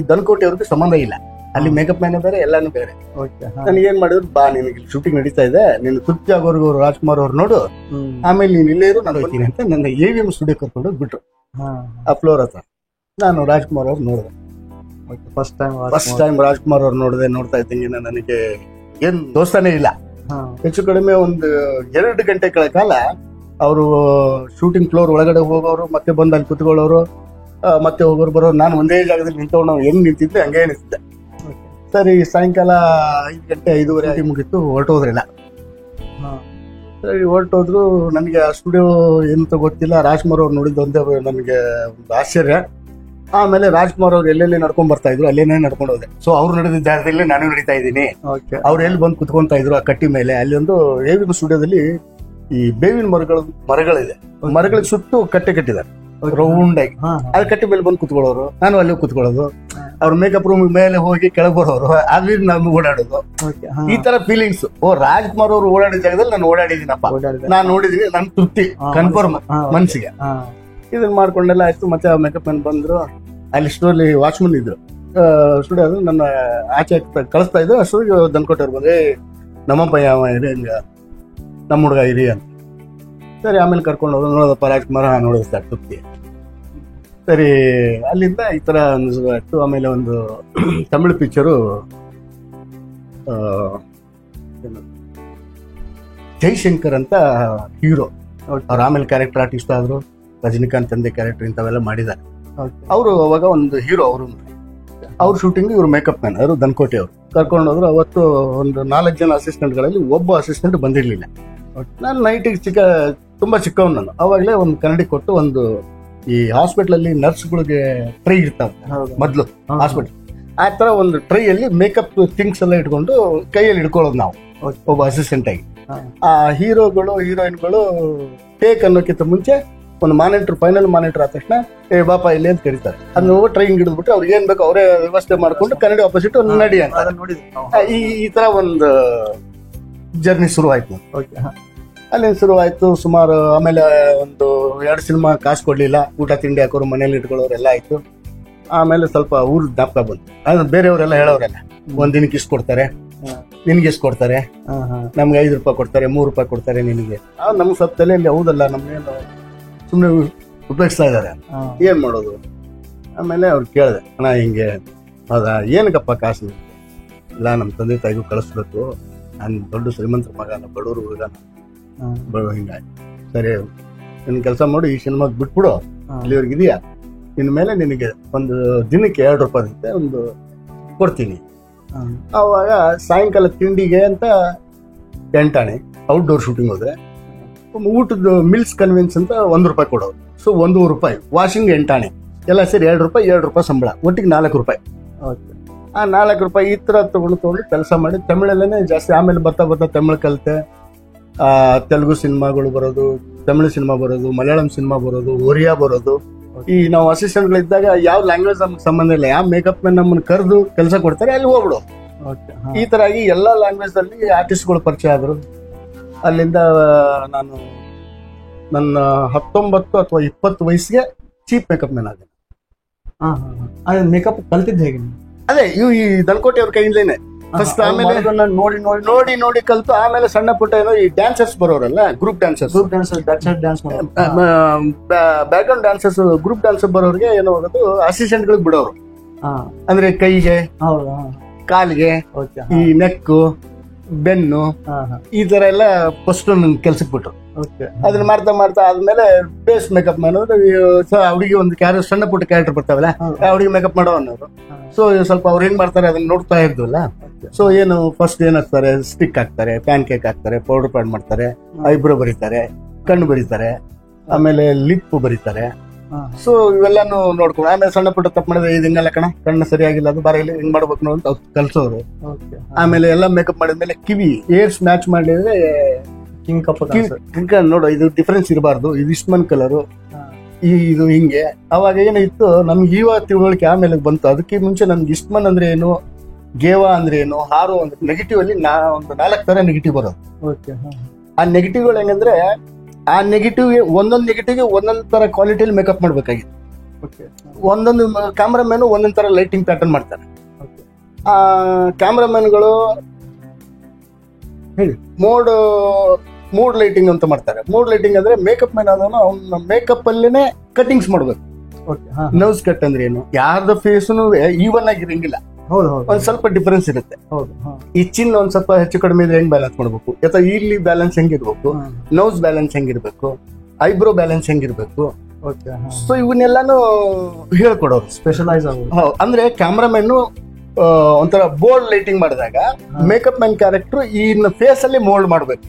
ದನಕೋಟೆ ಅವ್ರಿಗೆ ಸಂಬಂಧ ಇಲ್ಲ. ಅಲ್ಲಿ ಮೇಕಪ್ ಮ್ಯಾನ್ ಬೇರೆ, ಎಲ್ಲಾನು ಬೇರೆ. ನನಗೇನ್ ಮಾಡಿದ್ರು, ಬಾ ನಿನಗೆ ಶೂಟಿಂಗ್ ನಡೀತಾ ಇದೆ, ನೀನು ತೃಪ್ತಿ ಆಗೋರ್ಗು ರಾಜ್ಕುಮಾರ್ ಅವ್ರು ನೋಡು, ಆಮೇಲೆ ನೀನ್ ಇಲ್ಲೇ ಇರು, ನಾನು ಹೋಗ್ತೀನಿ ಅಂತ ನನ್ನ AVM ಸ್ಟುಡಿಯೋ ಕರ್ಕೊಂಡು ಬಿಟ್ರು ಆ ಫ್ಲೋರ್ ಹತ್ರ. ನಾನು ರಾಜ್ಕುಮಾರ್ ಅವ್ರು ನೋಡಿದೆ. ಫಸ್ಟ್ ಟೈಮ್ ರಾಜ್ಕುಮಾರ್ ಅವ್ರು ನೋಡ್ತಾ ಇದ್ದಂಗೆ ನನಗೆ ಏನ್ ದೋಸ್ತಾನೇ ಇಲ್ಲ. ಹೆಚ್ಚು ಕಡಿಮೆ ಒಂದು 2 ಗಂಟೆ ಕಾಲ ಅವರು ಶೂಟಿಂಗ್ ಫ್ಲೋರ್ ಒಳಗಡೆ ಹೋಗೋರು, ಮತ್ತೆ ಬಂದು ಅಲ್ಲಿ ಕುತ್ಕೊಳ್ಳೋರು, ಮತ್ತೆ ಹೋಗೋರು ಬರೋರು. ನಾನು ಒಂದೇ ಜಾಗದಲ್ಲಿ ನಿಂತ್ಕೊಂಡು ಹೆಂಗ್ ನಿಂತಿದ್ದೆ ಹಂಗೆ ನಿಂತಿದ್ದೆ. ಸರಿ, ಸಾಯಂಕಾಲ 5 ಗಂಟೆ 5:30 ಮುಗಿತ್ತು. ಹೊರಟೋದ್ರಿಲ್ಲ. ಸರಿ, ಹೊರಟೋದ್ರು. ನನಗೆ ಆ ಸ್ಟುಡಿಯೋ ಎಂತ ಗೊತ್ತಿಲ್ಲ. ರಾಜ್ಕುಮಾರ್ ಅವ್ರು ನೋಡಿದ್ದೊಂದೇ ನನಗೆ ಒಂದು ಆಶ್ಚರ್ಯ. ಆಮೇಲೆ ರಾಜ್ಕುಮಾರ್ ಅವ್ರು ಎಲ್ಲೆಲ್ಲಿ ನಡ್ಕೊಂಡ್ ಬರ್ತಾ ಇದ್ರು ಅಲ್ಲೇನೇ ನಡ್ಕೊಂಡು ಹೋದೆ. ಸೊ ಅವ್ರು ನಡೆದ ಜಾಗದಲ್ಲೇ ನಾನು ನಡೀತಾ ಇದ್ದೀನಿ. ಅವ್ರು ಎಲ್ಲಿ ಬಂದು ಕುತ್ಕೊಂತಾ ಇದ್ರು ಆ ಕಟ್ಟಿ ಮೇಲೆ. ಅಲ್ಲಿ ಒಂದು AVM ಸ್ಟುಡಿಯೋದಲ್ಲಿ ಈ ಬೇವಿನ ಮರಗಳಿದೆ. ಮರಗಳಿಗೆ ಸುತ್ತು ಕಟ್ಟೆ ಕಟ್ಟಿದ್ದಾರೆ ರೌಂಡ್ ಆಗಿ. ಅದ್ ಕಟ್ಟಿ ಮೇಲೆ ಬಂದು ಕುತ್ಕೊಳ್ಳೋರು, ನಾನು ಅಲ್ಲಿ ಕುತ್ಕೊಳ್ಳೋದು. ಅವ್ರ ಮೇಕಪ್ ರೂಮ್ ಮೇಲೆ ಹೋಗಿ ಕೆಳಗೆ ಬರೋರು, ಅಲ್ಲಿ ನಾನು ಓಡಾಡೋದು. ಈ ತರ ಫೀಲಿಂಗ್ಸ್. ರಾಜ್ಕುಮಾರ್ ಅವ್ರು ಓಡಾಡಿದ ಜಾಗದಲ್ಲಿ ನಾನು ಓಡಾಡಿದ್ದೀನಪ್ಪ, ನಾನು ನೋಡಿದೀನಿ, ನನ್ ತೃಪ್ತಿ ಕನ್ಫರ್ಮ್ ಮನ್ಸಿಗೆ. ಇದನ್ನ ಮಾಡ್ಕೊಂಡೆಲ್ಲ ಆಯ್ತು. ಮತ್ತೆ ಮೇಕಪ್ ಮ್ಯಾನ್ ಬಂದ್ರು. ಅಲ್ಲಿ ಸ್ಟೋರ್ಲಿ ವಾಚ್ಮನ್ ಇದ್ರು. ಸ್ಟುಡಿಯೋ ನನ್ನ ಆಚೆ ಕಳಿಸ್ತಾ ಇದ್ರು. ಅಷ್ಟೊತ್ತಿಗೆ ದನ್ಕೋಟವ್ರು ಬಂದ್ರೆ, ನಮ್ಮಪ್ಪ ಯಾವ ಹಿಂಗ ನಮ್ಮ ಹುಡುಗ ಇರಿ ಅಂತ. ಸರಿ, ಆಮೇಲೆ ಕರ್ಕೊಂಡು ಹೋದ್ರು. ನೋಡೋದಪ್ಪ ರಾಜ್ಕುಮಾರ್, ನೋಡಿಸ್ತಾರೆ ತೃಪ್ತಿ. ಸರಿ, ಅಲ್ಲಿಂದ ಈ ತರ ಆಯ್ತು. ಆಮೇಲೆ ಒಂದು ತಮಿಳು ಪಿಕ್ಚರು ಜೈಶಂಕರ್ ಅಂತ ಹೀರೋ. ಅವ್ರು ಆಮೇಲೆ ಕ್ಯಾರೆಕ್ಟರ್ ಆರ್ಟಿಸ್ಟ್ ಆದ್ರು. ರಜನಿಕಾಂತ್ ತಂದೆ ಕ್ಯಾರೆಕ್ಟರ್ ಇಂಥವೆಲ್ಲ ಮಾಡಿದ್ದಾರೆ. ಅವರು ಅವಾಗ ಒಂದು ಹೀರೋ. ಅವ್ರ ಶೂಟಿಂಗ್ ಇವ್ರು ಮೇಕಪ್ ಮ್ಯಾನ್, ಅವರು ದನ್ಕೋಟೆ ಅವರು ಕರ್ಕೊಂಡು ಹೋದ್ರು. ಅವತ್ತು ಒಂದು 4 ಜನ ಅಸಿಸ್ಟೆಂಟ್ಗಳಲ್ಲಿ ಒಬ್ಬ ಅಸಿಸ್ಟೆಂಟ್ ಬಂದಿರ್ಲಿಲ್ಲ. ನಾನು ನೈಟಿಗೆ ತುಂಬಾ ಚಿಕ್ಕವನು. ನಾನು ಅವಾಗಲೇ ಒಂದು ಕನ್ನಡಿ ಕೊಟ್ಟು, ಒಂದು ಈ ಹಾಸ್ಪಿಟಲ್ ಅಲ್ಲಿ ನರ್ಸ್ಗಳಿಗೆ ಟ್ರೈ ಇರ್ತಾವ ಮೊದ್ಲು ಹಾಸ್ಪಿಟಲ್, ಆ ತರ ಒಂದು ಟ್ರೈ ಅಲ್ಲಿ ಮೇಕಪ್ ಥಿಂಗ್ಸ್ ಎಲ್ಲ ಇಟ್ಕೊಂಡು ಕೈಯಲ್ಲಿ ಇಟ್ಕೊಳ್ಳೋದು ನಾವು ಒಬ್ಬ ಅಸಿಸ್ಟೆಂಟ್ ಆಗಿ. ಆ ಹೀರೋಗಳು ಹೀರೋಯಿನ್ಗಳು ಟೇಕ್ ಅನ್ನೋಕ್ಕಿಂತ ಮುಂಚೆ ಒಂದು ಮಾನಿಟರ್, ಫೈನಲ್ ಮಾನಿಟರ್ ಆದ ತಕ್ಷಣ ಬಾಪ ಇಲ್ಲಿ ಅಂತ ಕರೀತಾರೆ. ಅದನ್ನ ಟ್ರೈನಿಂಗ್ ಹಿಡಿದ್ಬಿಟ್ಟು ಅವ್ರಿಗೆ ಏನ್ ಬೇಕು ಅವರೇ ವ್ಯವಸ್ಥೆ ಮಾಡ್ಕೊಂಡು ಕನ್ನಡಿ ಆಪೋಸಿಟ್ ನಡಿ ಅಂತ ಈ ತರ ಒಂದು ಜರ್ನಿ ಶುರು ಆಯ್ತು. ಅಲ್ಲಿಂದ ಶುರು ಆಯ್ತು ಸುಮಾರು. ಆಮೇಲೆ ಒಂದು 2 ಸಿನಿಮಾ ಕಾಸು ಕೊಡ್ಲಿಲ್ಲ. ಊಟ ತಿಂಡಿ ಹಾಕೋರು, ಮನೇಲಿ ಇಟ್ಕೊಳ್ಳೋರು ಎಲ್ಲ ಆಯ್ತು. ಆಮೇಲೆ ಸ್ವಲ್ಪ ಊರ್ ಜ್ಞಾಪಕ ಬಂತು. ಆದ್ರೆ ಬೇರೆಯವರೆಲ್ಲ ಹೇಳೋರೆಲ್ಲ, ಒಂದ್ ದಿನಕ್ಕೆ ಇಷ್ಟು ಕೊಡ್ತಾರೆ, ನಿನ್ಗೆ ಎಷ್ಟು ಕೊಡ್ತಾರೆ, ನಮ್ಗೆ 5 ರೂಪಾಯಿ ಕೊಡ್ತಾರೆ, 3 ರೂಪಾಯಿ ಕೊಡ್ತಾರೆ ನಿನಗೆ. ನಮ್ಗೆ ಸ್ವಲ್ಪ ತಲೆಯಲ್ಲಿ ಹೌದಲ್ಲ, ನಮ್ಗೇನು ಸುಮ್ಮನೆ ಉಪಯೋಗಿಸ್ತಾ ಇದಾರೆ, ಏನ್ ಮಾಡೋದು. ಆಮೇಲೆ ಅವ್ರು ಕೇಳಿದೆ, ಅಣ್ಣ ಹಿಂಗೆ ಹೌದಾ, ಏನಕ್ಕಪ್ಪ ಕಾಸು? ಇಲ್ಲ, ನಮ್ಮ ತಂದೆ ತಾಯಿಗೂ ಕಳಿಸ್ಬೇಕು, ನಾನು ದೊಡ್ಡ ಶ್ರೀಮಂತರ ಮಗನ, ಬಡವರು ಹುಡುಗ, ಹಿಂಗಾಯ್ತು. ಸರಿ, ನಿನ್ ಕೆಲಸ ಮಾಡು, ಈ ಸಿನಿಮಾಗ್ ಬಿಟ್ಬಿಡು, ಇಲ್ಲಿವರೆಗೆ ಇದೆಯಾ, ಇನ್ ಮೇಲೆ ನಿನಗೆ ಒಂದು ದಿನಕ್ಕೆ 2 ರೂಪಾಯಿ ಇರುತ್ತೆ, ಒಂದು ಕೊಡ್ತೀನಿ. ಅವಾಗ ಸಾಯಂಕಾಲ ತಿಂಡಿಗೆ ಅಂತ 8 ಆಣೆ, ಔಟ್ಡೋರ್ ಶೂಟಿಂಗ್ ಹೋದ್ರೆ ಊಟದ ಮಿಲ್ಸ್ ಕನ್ವೆನ್ಸ್ ಅಂತ 1 ರೂಪಾಯಿ ಕೊಡೋರು. ಸೊ 1 ರೂಪಾಯಿ, ವಾಷಿಂಗ್ 8 ಆಣೆ, ಎಲ್ಲ ಸೇರಿ 2 ರೂಪಾಯಿ ಸಂಬಳ, ಒಟ್ಟಿಗೆ 4 ರೂಪಾಯಿ. ಆ 4 ರೂಪಾಯಿ ಈ ತರ ತಗೊಂಡು ಕೆಲಸ ಮಾಡಿ ತಮಿಳಲ್ಲೇನೆ ಜಾಸ್ತಿ. ಆಮೇಲೆ ಬರ್ತಾ ತಮಿಳು ಕಲಿತೆ. ತೆಲುಗು ಸಿನಿಮಾಗಳು ಬರೋದು, ತಮಿಳು ಸಿನಿಮಾ ಬರೋದು, ಮಲಯಾಳಂ ಸಿನಿಮಾ ಬರೋದು, ಒರಿಯಾ ಬರೋದು. ಈ ನಾವು ಅಸಿಸ್ಟೆಂಟ್ಗಳಿದ್ದಾಗ ಯಾವ ಲ್ಯಾಂಗ್ವೇಜ್ ನಮ್ಗೆ ಸಂಬಂಧ ಇಲ್ಲ, ಯಾವ ಮೇಕಪ್ ಮ್ಯಾನ್ ನಮ್ಮನ್ನು ಕರೆದು ಕೆಲಸ ಕೊಡ್ತಾರೆ ಅಲ್ಲಿ ಹೋಗ್ಬಿಡು. ಈ ತರ ಆಗಿ ಎಲ್ಲಾ ಲ್ಯಾಂಗ್ವೇಜ್ ಅಲ್ಲಿ ಆರ್ಟಿಸ್ಟ್ಗಳು ಪರಿಚಯ ಆದ್ರು. ಅಲ್ಲಿಂದ ನಾನು ನನ್ನ 19 ಅಥವಾ 20 ವಯಸ್ಸಿಗೆ ಚೀಫ್ ಮೇಕಪ್ ಮ್ಯಾನ್ ಆದೆ. ಮೇಕಪ್ ಕಲ್ತಿದ್ದು ಹೇಗೆ? ಅದೇ ಈ ದನ್ಕೋಟೆ ಅವ್ರ ಕೈಯಿಂದಲೇನೆ ಫಸ್ಟ್. ಆಮೇಲೆ ನೋಡಿ ಕಲ್ತು ಆಮೇಲೆ ಸಣ್ಣ ಪುಟ್ಟ ಏನೋ ಈ ಡ್ಯಾನ್ಸರ್ಸ್ ಬರೋರಲ್ಲ, group dancers, background dancers, group dancer ಬರೋರಿಗೆ ಏನೋ ಹೋಗೋದು ಅಸಿಸ್ಟೆಂಟ್ ಗಳಿಗೆ ಬಿಡೋರು. ಅಂದ್ರೆ ಕೈಗೆ, ಕಾಲಿಗೆ, ಈ ನೆಕ್ಕು, ಬೆನ್ನು, ಈ ತರ ಎಲ್ಲ ಫಸ್ಟ್ ಕೆಲ್ಸಕ್ಕೆ ಬಿಟ್ರು. ಅದನ್ನ ಮಾಡ್ತಾ ಆದ್ಮೇಲೆ ಬೇಸ್ ಮೇಕಪ್ ಮಾಡೋರು. ಅವ್ರಿಗೆ ಒಂದು ಸಣ್ಣ ಪುಟ್ಟ ಕ್ಯಾರೆಕ್ಟರ್ ಬರ್ತಾವಲ್ಲ, ಅವ್ರಿಗೆ ಮೇಕಪ್ ಮಾಡೋ ಅನ್ನೋರು. ಸೊ ಸ್ವಲ್ಪ ಅವ್ರು ಏನ್ ಮಾಡ್ತಾರೆ ಅದನ್ನ ನೋಡ್ತಾ ಇದ್ವಲ್ಲ. ಸೊ ಏನು ಫಸ್ಟ್ ಏನ್ ಹಾಕ್ತಾರೆ, ಸ್ಟಿಕ್ ಹಾಕ್ತಾರೆ, ಪ್ಯಾನ್ ಕೇಕ್ ಹಾಕ್ತಾರೆ, ಪೌಡರ್ ಪ್ಯಾಡ್ ಮಾಡ್ತಾರೆ, ಐಬ್ರೋ ಬರೀತಾರೆ, ಕಣ್ಣು ಬರೀತಾರೆ, ಆಮೇಲೆ ಲಿಪ್ ಬರೀತಾರೆ. ಸೊ ಇವೆಲ್ಲಾನು ನೋಡ್ಕೊಂಡು ಆಮೇಲೆ ಸಣ್ಣ ಪುಟ್ಟ ತಪ್ಪು ಮಾಡಿದ್ರೆ ಹಿಂಗೆಲ್ಲ ಕಣ, ಕಣ್ಣು ಸರಿಯಾಗಿಲ್ಲ, ಅದು ಬರಲಿ, ಹಿಂಗ್ ಮಾಡ್ಬೇಕು ಅಂತ ಕಲ್ಸೋರು. ಆಮೇಲೆ ಎಲ್ಲ ಮೇಕಪ್ ಮಾಡಿದ್ಮೇಲೆ ಕಿವಿ ಏರ್ಸ್ ಮ್ಯಾಚ್ ಮಾಡಿದ್ರೆ ಕಿಂಗ್ ನೋಡು, ಇದು ಡಿಫ್ರೆನ್ಸ್ ಇರಬಾರ್ದು, ಇದು ಇಸ್ಮನ್ ಕಲರು, ಇದು ಹಿಂಗೆ. ಅವಾಗ ಏನಾಯ್ತು ನಮ್ಗೆ ಇವಾಗ ತಿಳುವಳಿಕೆ ಆಮೇಲೆ ಬಂತು. ಅದಕ್ಕೆ ಮುಂಚೆ ನಮ್ಗೆ ಇಸ್ಟ್ಮನ್ ಅಂದ್ರೆ ಏನು, ಗೇವಾ ಅಂದ್ರೆ ಏನು, ಹಾರೋ ಅಂದ್ರೆ ನೆಗೆಟಿವ್ ಅಲ್ಲಿ ಒಂದು 4 ತರ ನೆಗೆಟಿವ್ ಬರೋದು. ಓಕೆ. ಆ ನೆಗೆಟಿವ್ಗಳು ಹೆಂಗಂದ್ರೆ ಆ ನೆಗೆಟಿವ್ ಒಂದೊಂದು ನೆಗೆಟಿವ್ಗೆ ಒಂದೊಂದ್ ತರ ಕ್ವಾಲಿಟಿಯಲ್ಲಿ ಮೇಕಪ್ ಮಾಡ್ಬೇಕಾಗಿತ್ತು. ಓಕೆ. ಒಂದೊಂದು ಕ್ಯಾಮ್ರಾಮನ್ ಒಂದೊಂದ್ ತರ ಲೈಟಿಂಗ್ ಪ್ಯಾಟರ್ನ್ ಮಾಡ್ತಾರೆ. ಓಕೆ. ಆ ಕ್ಯಾಮ್ರಾಮನ್ಗಳು ಹೇಳಿ ಮೂಡ್ ಲೈಟಿಂಗ್ ಅಂತ ಮಾಡ್ತಾರೆ. ಮೂಡ್ ಲೈಟಿಂಗ್ ಅಂದ್ರೆ ಮೇಕಪ್ ಮ್ಯಾನ್ ಆದವನು ಅವ್ನ ಮೇಕಪ್ ಅಲ್ಲೇನೆ ಕಟಿಂಗ್ಸ್ ಮಾಡ್ಬೇಕು. ಓಕೆ. ನರ್ವ್ಸ್ ಕಟ್ ಅಂದ್ರೆ ಏನು, ಯಾರ್ದ ಫೇಸ್ನು ಈವನ್ ಆಗಿರಂಗಿಲ್ಲ, ಹೌದು ಹೌದು ಒಂದ್ ಸ್ವಲ್ಪ ಡಿಫರೆನ್ಸ್ ಇರುತ್ತೆ. ಹೌದು. ಈ ಚಿನ್ ಒಂದ್ ಸ್ವಲ್ಪ ಹೆಚ್ಚು ಕಡಿಮೆ ಇದ್ರೆ ಹೆಂಗ್ ಬ್ಯಾಲೆನ್ಸ್ ಮಾಡ್ಬೇಕು, ಅಥವಾ ಇಲ್ಲಿ ಬ್ಯಾಲೆನ್ಸ್ ಹೆಂಗಿರ್ಬೇಕು, ನೋಸ್ ಬ್ಯಾಲೆನ್ಸ್ ಹೆಂಗಿರ್ಬೇಕು, ಐಬ್ರೋ ಬ್ಯಾಲೆನ್ಸ್ ಹೆಂಗಿರ್ಬೇಕು. ಓಕೆ. ಸೊ ಇವನ್ನೆಲ್ಲಾನು ಹೇಳ್ಕೊಡೋರು. ಸ್ಪೆಷಲೈಸ್ ಆಗೋದು. ಅಂದ್ರೆ ಕ್ಯಾಮ್ರಾಮನ್ ಒಂಥರ ಬೋಲ್ಡ್ ಲೈಟಿಂಗ್ ಮಾಡಿದಾಗ ಮೇಕಪ್ ಮ್ಯಾನ್ ಕ್ಯಾರೆಕ್ಟರ್ ಈ ಫೇಸ್ ಅಲ್ಲಿ ಮೋಲ್ಡ್ ಮಾಡ್ಬೇಕು.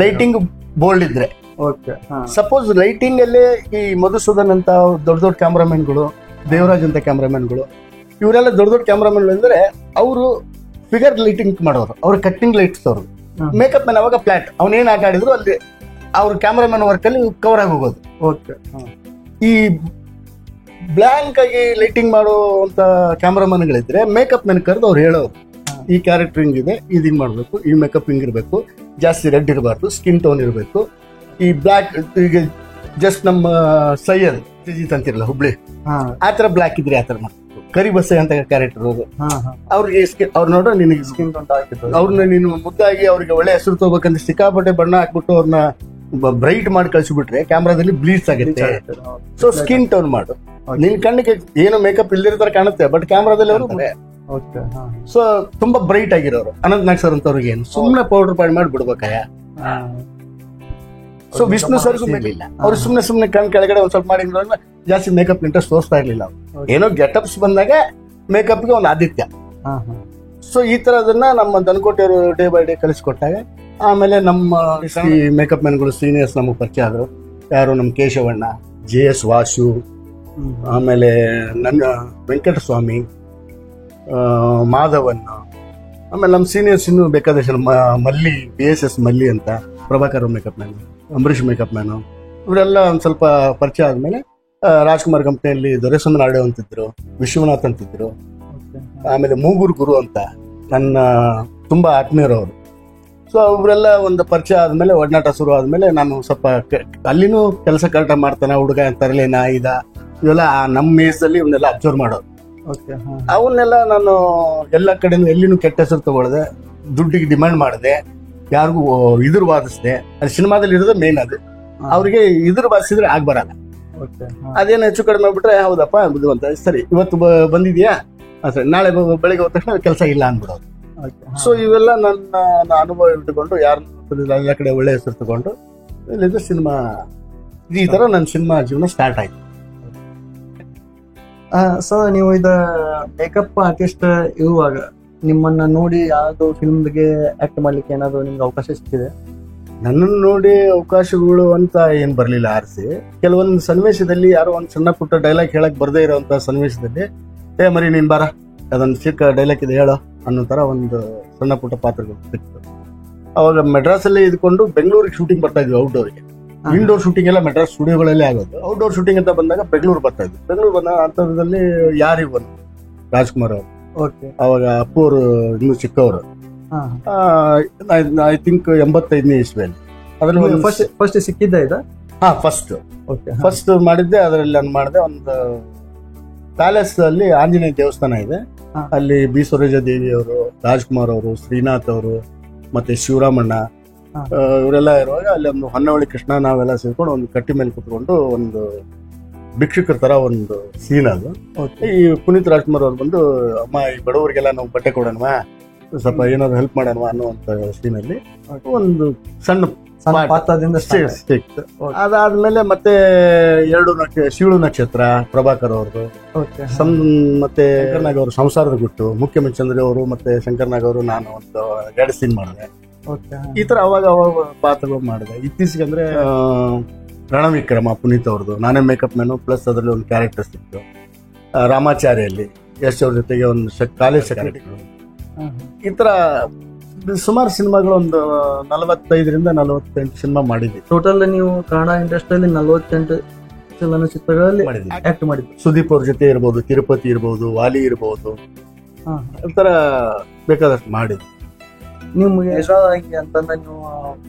ಲೈಟಿಂಗ್ ಬೋಲ್ಡ್ ಇದ್ರೆ ಓಕೆ. ಸಪೋಸ್ ಲೈಟಿಂಗ್ ಅಲ್ಲೇ ಈ ಮಧುಸೂದನ್ ಅಂತ ದೊಡ್ಡ ದೊಡ್ಡ ಕ್ಯಾಮ್ರಾಮನ್ಗಳು, ದೇವರಾಜ್ ಅಂತ ಕ್ಯಾಮ್ರಾಮನ್ಗಳು, ಇವರೆಲ್ಲ ದೊಡ್ಡ ದೊಡ್ಡ ಕ್ಯಾಮ್ರಾಮನ್ಗಳು ಅಂದ್ರೆ ಅವರು ಫಿಗರ್ ಲೈಟಿಂಗ್ ಮಾಡೋರು, ಅವ್ರ ಕಟ್ಟಿಂಗ್ ಲೈಟ್ಸ್ ಅವರು. ಮೇಕಪ್ ಮ್ಯಾನ್ ಅವಾಗ ಫ್ಲಾಟ್, ಅವನೇನ್ ಆಟ ಆಡಿದ್ರು ಅಲ್ಲಿ ಅವ್ರ ಕ್ಯಾಮ್ರಾಮನ್ ವರ್ಕ್ ಅಲ್ಲಿ ಕವರ್ ಆಗಿ ಹೋಗೋದು. ಓಕೆ. ಈ ಬ್ಲಾಂಕ್ ಆಗಿ ಲೈಟಿಂಗ್ ಮಾಡುವಂತ ಕ್ಯಾಮ್ರಾಮನ್ಗಳಿದ್ರೆ ಮೇಕಪ್ ಮ್ಯಾನ್ ಕರೆದು ಅವ್ರು ಹೇಳೋರು, ಈ ಕ್ಯಾರೆಕ್ಟರ್ ಹಿಂಗಿದೆ, ಇದು ಹಿಂಗ್ ಮಾಡ್ಬೇಕು, ಈ ಮೇಕಪ್ ಹಿಂಗಿರ್ಬೇಕು, ಜಾಸ್ತಿ ರೆಡ್ ಇರಬಾರ್ದು, ಸ್ಕಿನ್ ಟೋನ್ ಇರಬೇಕು, ಈ ಬ್ಲಾಕ್ ಈಗ ಜಸ್ಟ್ ನಮ್ಮ ಸೈಯದ್ ಜಿಜಿತ್ ಅಂತಿರಲ್ಲ ಹುಬ್ಳಿ, ಆ ತರ ಬ್ಲಾಕ್ ಇದ್ರೆ ಆ ತರ ಮಾಡ್ಬೇಕು. ಕರಿ ಬಸ್ಸೆ ಅಂತ ಕ್ಯಾರೆಕ್ಟರ್ ಅವರು, ಅವ್ರಿಗೆ ಅವ್ರು ನೋಡ್ರೆ ನಿನಗೆ ಸ್ಕಿನ್ ಟೋನ್ ಹಾಕಿದ್ದು ಅವ್ರನ್ನ ನೀನು ಮುದ್ದಾಗಿ ಅವ್ರಿಗೆ ಒಳ್ಳೆ ಹೆಸರು ತಗೋಬೇಕಂದ್ರೆ ಸಿಕ್ಕಾಪಟ್ಟೆ ಬಣ್ಣ ಹಾಕ್ಬಿಟ್ಟು ಅವ್ರನ್ನ ಬ್ರೈಟ್ ಮಾಡಿ ಕಳ್ಸಿಬಿಟ್ರೆ ಕ್ಯಾಮ್ರಾದಲ್ಲಿ ಬ್ಲೀಚ್ ಆಗುತ್ತೆ. ಸೊ ಸ್ಕಿನ್ ಟೋನ್ ಮಾಡು. ನಿನ್ ಕಣ್ಣಿಗೆ ಏನು ಮೇಕಪ್ ಇಲ್ದಿರೋ ತರ ಕಾಣುತ್ತೆ, ಬಟ್ ಕ್ಯಾಮ್ರಾದಲ್ಲಿ ಅವರು ಸೊ ತುಂಬಾ ಬ್ರೈಟ್ ಆಗಿರೋರು. ಅನಂತ್ ನಾಗ್ ಸರ್ ಅಂತವ್ರಿಗೆ ಏನು ಸುಮ್ನೆ ಪೌಡರ್ ಪಾಡ್ ಮಾಡಿ ಬಿಡ್ಬೇಕಾಯ. ಸೊ ವಿಷ್ಣು ಸರ್ಗೂ ಮೇಲಿಲ್ಲ, ಅವ್ರು ಸುಮ್ನೆ ಕಣ್ ಕೆಳಗಡೆ ಒಂದ್ ಸ್ವಲ್ಪ ಮಾಡಿ ಜಾಸ್ತಿ ಮೇಕಪ್ ಇಂಟ್ರೆಸ್ಟ್ ತೋರಿಸ್ತಾ ಇರ್ಲಿಲ್ಲ ಅವ್ರು. ಏನೋ ಗೆಟಪ್ಸ್ ಬಂದಾಗ ಮೇಕಪ್ಗೆ ಒಂದು ಆದಿತ್ಯ. ಸೊ ಈ ತರದನ್ನ ನಮ್ಮ ದನಕೋಟೆಯವರು ಡೇ ಬೈ ಡೇ ಕಲಿಸ್ಕೊಟ್ಟಾಗ ಆಮೇಲೆ ನಮ್ಮ ಮೇಕಪ್ ಮ್ಯಾನ್ಗಳು ಸೀನಿಯರ್ಸ್ ನಮಗೆ ಪರಿಚಯ ಆದ್ರು. ಯಾರು ನಮ್ಮ ಕೇಶವಣ್ಣ, JS ವಾಸು, ಆಮೇಲೆ ನನ್ನ ವೆಂಕಟಸ್ವಾಮಿ, ಮಾಧವನ್, ಆಮೇಲೆ ನಮ್ಮ ಸೀನಿಯರ್ಸ್ ಇನ್ನು ಬೇಕಾದಷ್ಟು ಮಲ್ಲಿ, BSS ಮಲ್ಲಿ ಅಂತ, Prabhakar makeup man, Ambareesh makeup man, ಇವರೆಲ್ಲ ಒಂದ್ ಸ್ವಲ್ಪ ಪರಿಚಯ ಆದ್ಮೇಲೆ ರಾಜ್ಕುಮಾರ್ ಕಂಪ್ನಿಯಲ್ಲಿ ದೊರೆಸ್ವಾಮಿ ನಾಯ್ಡು ಅಂತಿದ್ರು, ವಿಶ್ವನಾಥ್ ಅಂತಿದ್ರು, ಆಮೇಲೆ ಮೂಗೂರು ಗುರು ಅಂತ ನನ್ನ ತುಂಬಾ ಆತ್ಮೀಯರವರು. ಸೊ ಅವರೆಲ್ಲ ಒಂದು ಪರಿಚಯ ಆದ್ಮೇಲೆ ಒಡನಾಟ ಶುರು ಆದ್ಮೇಲೆ ನಾನು ಸ್ವಲ್ಪ ಅಲ್ಲಿನೂ ಕೆಲಸ ಕರೆಕ್ಟಾಗಿ ಮಾಡ್ತಾನೆ, ಹುಡುಗ ತರಲೇನಾ ಇದ ಇವೆಲ್ಲ ನಮ್ಮ ಮೇಸಲ್ಲಿ ಇವನ್ನೆಲ್ಲ ಅಬ್ಸರ್ವ್ ಮಾಡೋದು. ಅವನ್ನೆಲ್ಲ ನಾನು ಎಲ್ಲ ಕಡೆನೂ ಎಲ್ಲಿನೂ ಕೆಟ್ಟ ಹೆಸರು ತಗೊಳ್ದೆ, ದುಡ್ಡಿಗೆ ಡಿಮ್ಯಾಂಡ್ ಮಾಡಿದೆ, ಯಾರಿಗೂ ಇದ್ರ ವಾದಿಸಿದೆ. ಅದು ಸಿನಿಮಾದಲ್ಲಿ ಇರೋದು ಮೇನ್ ಅದು. ಅವ್ರಿಗೆ ಇದ್ರ ವಾದಿಸಿದ್ರೆ ಆಗ್ ಬರಲ್ಲ. ಅದೇನು ಹೆಚ್ಚು ಕಡಿಮೆ ಆಗ್ಬಿಟ್ರೆ ಹೌದಪ್ಪ ಬುದ್ಧಿವಂತ, ಸರಿ ಇವತ್ತು ಬಂದಿದ್ಯಾ, ಸರಿ ನಾಳೆ ಬೆಳಿಗ್ಗೆ ಹೋದ ತಕ್ಷಣ ಕೆಲಸ ಇಲ್ಲ ಅನ್ಬಿಡೋದು. ಸೊ ಇವೆಲ್ಲ ನನ್ನ ಅನುಭವ ಇಟ್ಟುಕೊಂಡು ಯಾರನ್ನ ಎಲ್ಲ ಕಡೆ ಒಳ್ಳೆ ಹೆಸರು ತಗೊಂಡು ಇಲ್ಲಿಂದ ಸಿನಿಮಾ, ಈ ತರ ನನ್ನ ಸಿನಿಮಾ ಜೀವನ ಸ್ಟಾರ್ಟ್ ಆಯ್ತು. ಸೊ ನೀವು ಇದು ಮೇಕಪ್ ಆರ್ಟಿಸ್ಟ್ ಇರುವಾಗ ನಿಮ್ಮನ್ನ ನೋಡಿ ಯಾವ್ದು ಫಿಲ್ಮ್ಗೆ ಆಕ್ಟ್ ಮಾಡ್ಲಿಕ್ಕೆ ಏನಾದ್ರು ನಿಮ್ಗೆ ಅವಕಾಶ ಸಿಕ್ಕಿದೆ? ನನ್ನನ್ನು ನೋಡಿ ಅವಕಾಶಗಳು ಅಂತ ಏನ್ ಬರ್ಲಿಲ್ಲ ಆರಿಸಿ. ಕೆಲವೊಂದು ಸನ್ನಿವೇಶದಲ್ಲಿ ಯಾರೋ ಒಂದ್ ಸಣ್ಣ ಪುಟ್ಟ ಡೈಲಾಗ್ ಹೇಳಕ್ ಬರ್ದೇ ಇರೋಂತ ಸನ್ನಿವೇಶದಲ್ಲಿ ಮರಿ ನೀನ್ ಬಾರ ಅದೊಂದು ಚಿಕ್ಕ ಡೈಲಾಗ್ ಇದೆ ಹೇಳೋ ಅನ್ನೋ ತರ ಒಂದು ಸಣ್ಣ ಪುಟ್ಟ ಪಾತ್ರಗಳು ಸಿಕ್ತು. ಅವಾಗ ಮೆಡ್ರಾಸ್ ಅಲ್ಲಿ ಇದ್ಕೊಂಡು ಬೆಂಗಳೂರಿಗೆ ಶೂಟಿಂಗ್ ಬರ್ತಾ ಇದ್ವಿ. ಔಟ್ಡೋರ್ಗೆ, ಇಂಡೋರ್ ಶೂಟಿಂಗ್ ಎಲ್ಲ ಮೆಡ್ರಾಸ್ ಸ್ಟುಡಿಯೋಗಳಲ್ಲೇ ಆಗೋದು. ಔಟ್ಡೋರ್ ಶೂಟಿಂಗ್ ಅಂತ ಬಂದಾಗ ಬೆಂಗಳೂರು ಬರ್ತಾ ಇದ್ವಿ. ಬೆಂಗಳೂರು ಬಂದಾಗ ಅಂತರದಲ್ಲಿ ಯಾರಿವನು ರಾಜ್ಕುಮಾರ್ ಅವರು, ಅವಾಗ ಅಪ್ಪು ಅವರು ಇನ್ನೂ ಚಿಕ್ಕವರು, ಐ ಥಿಂಕ್ 85ನೇ ಇಸ್ವಿಯಲ್ಲಿ ಅದ್ರಲ್ಲಿ ಫಸ್ಟ್ ಸಿಕ್ಕಿದ್ದ ಇದು. ಫಸ್ಟ್ ಮಾಡಿದ್ದೆ. ಅದರಲ್ಲಿ ನಾನು ಮಾಡಿದೆ ಒಂದು ಪ್ಯಾಲೇಸ್ ಅಲ್ಲಿ ಆಂಜನೇಯ ದೇವಸ್ಥಾನ ಇದೆ, ಅಲ್ಲಿ ಬಿ ಸರೋಜಾ ದೇವಿ ಅವರು, ರಾಜ್ಕುಮಾರ್ ಅವರು, ಶ್ರೀನಾಥ್ ಅವರು, ಮತ್ತೆ ಶಿವರಾಮಣ್ಣ ಇವರೆಲ್ಲ ಇರುವಾಗ ಅಲ್ಲಿ ಒಂದು ಹೊನ್ನವಳ್ಳಿ ಕೃಷ್ಣ ನಾವೆಲ್ಲ ಸೇರ್ಕೊಂಡು ಒಂದು ಕಟ್ಟಿ ಮೇಲೆ ಕುತ್ಕೊಂಡು ಒಂದು ಭಿಕ್ಷುಕರ ತರ ಒಂದು ಸೀನ್ ಅದು. ಈ ಪುನೀತ್ ರಾಜ್ಕುಮಾರ್ ಅವ್ರು ಬಂದು ಅಮ್ಮ ಈ ಬಡವರಿಗೆಲ್ಲ ನಾವು ಬಟ್ಟೆ ಕೊಡೋಣವಾ, ಸ್ವಲ್ಪ ಏನಾದ್ರು ಹೆಲ್ಪ್ ಮಾಡೋಣ ಅನ್ನುವಂತ ಸೀನಲ್ಲಿ ಒಂದು ಸಣ್ಣ ಪಾತ್ರದಿಂದ ಸಿಕ್ತು. ಅದಾದ್ಮೇಲೆ ಮತ್ತೆ ಶಿವಳು ನಕ್ಷತ್ರ ಪ್ರಭಾಕರ್ ಅವ್ರದ್ದು, ಮತ್ತೆ ಶಂಕರ್ನಾಗ್ ಅವರು ಸಂಸಾರದ ಗುಟ್ಟು, ಮುಖ್ಯಮಂತ್ರಿ ಚಂದ್ರ ಅವರು ಮತ್ತೆ ಶಂಕರ್ನಾಗ್ ಅವರು, ನಾನು ಒಂದು 2 ಸೀನ್ ಮಾಡಿದೆ. ಈ ತರ ಅವಾಗ ಪಾತ್ರಗಳು ಮಾಡಿದೆ. ಇತ್ತೀಚೆಗೆ ಅಂದ್ರೆ ರಣವಿಕ್ರಮ ಪುನೀತ್ ಅವ್ರದ್ದು, ನಾನೇ ಮೇಕಪ್ ಮ್ಯಾನು, ಪ್ಲಸ್ ಅದರಲ್ಲಿ ಒಂದು ಕ್ಯಾರೆಕ್ಟರ್ ಸಿಕ್ತು. ರಾಮಾಚಾರ್ಯಲ್ಲಿ ಯಶ್ ಅವ್ರ ಜೊತೆಗೆ ಒಂದು ಕಾಲೇಜ್ ಕ್ಯಾರೆಕ್ಟರ್. ಈ ತರ ಸುಮಾರು ಸಿನಿಮಾಗಳು ಒಂದು 45 ರಿಂದ 48 ಸಿನಿಮಾ ಮಾಡಿದ್ವಿ. ಟೋಟಲ್ ನೀವು ಕನ್ನಡ ಇಂಡಸ್ಟ್ರಿಯಲ್ಲಿ 48 ಚಲನಚಿತ್ರಗಳಲ್ಲಿ ಮಾಡಿದ್ದೀನಿ. ಆಕ್ಟ್ ಮಾಡಿದ್ರು. ಸುದೀಪ್ ಅವ್ರ ಜೊತೆ ಇರ್ಬೋದು, ತಿರುಪತಿ ಇರ್ಬೋದು, ವಾಲಿ ಇರ್ಬೋದು, ಹಾ. ಒಂಥರ ಬೇಕಾದಷ್ಟು ಮಾಡಿದ್ವಿ. ನಿಮ್ಗೆ ಯಶಾಗಿ ಅಂತಂದ್ರೆ ನೀವು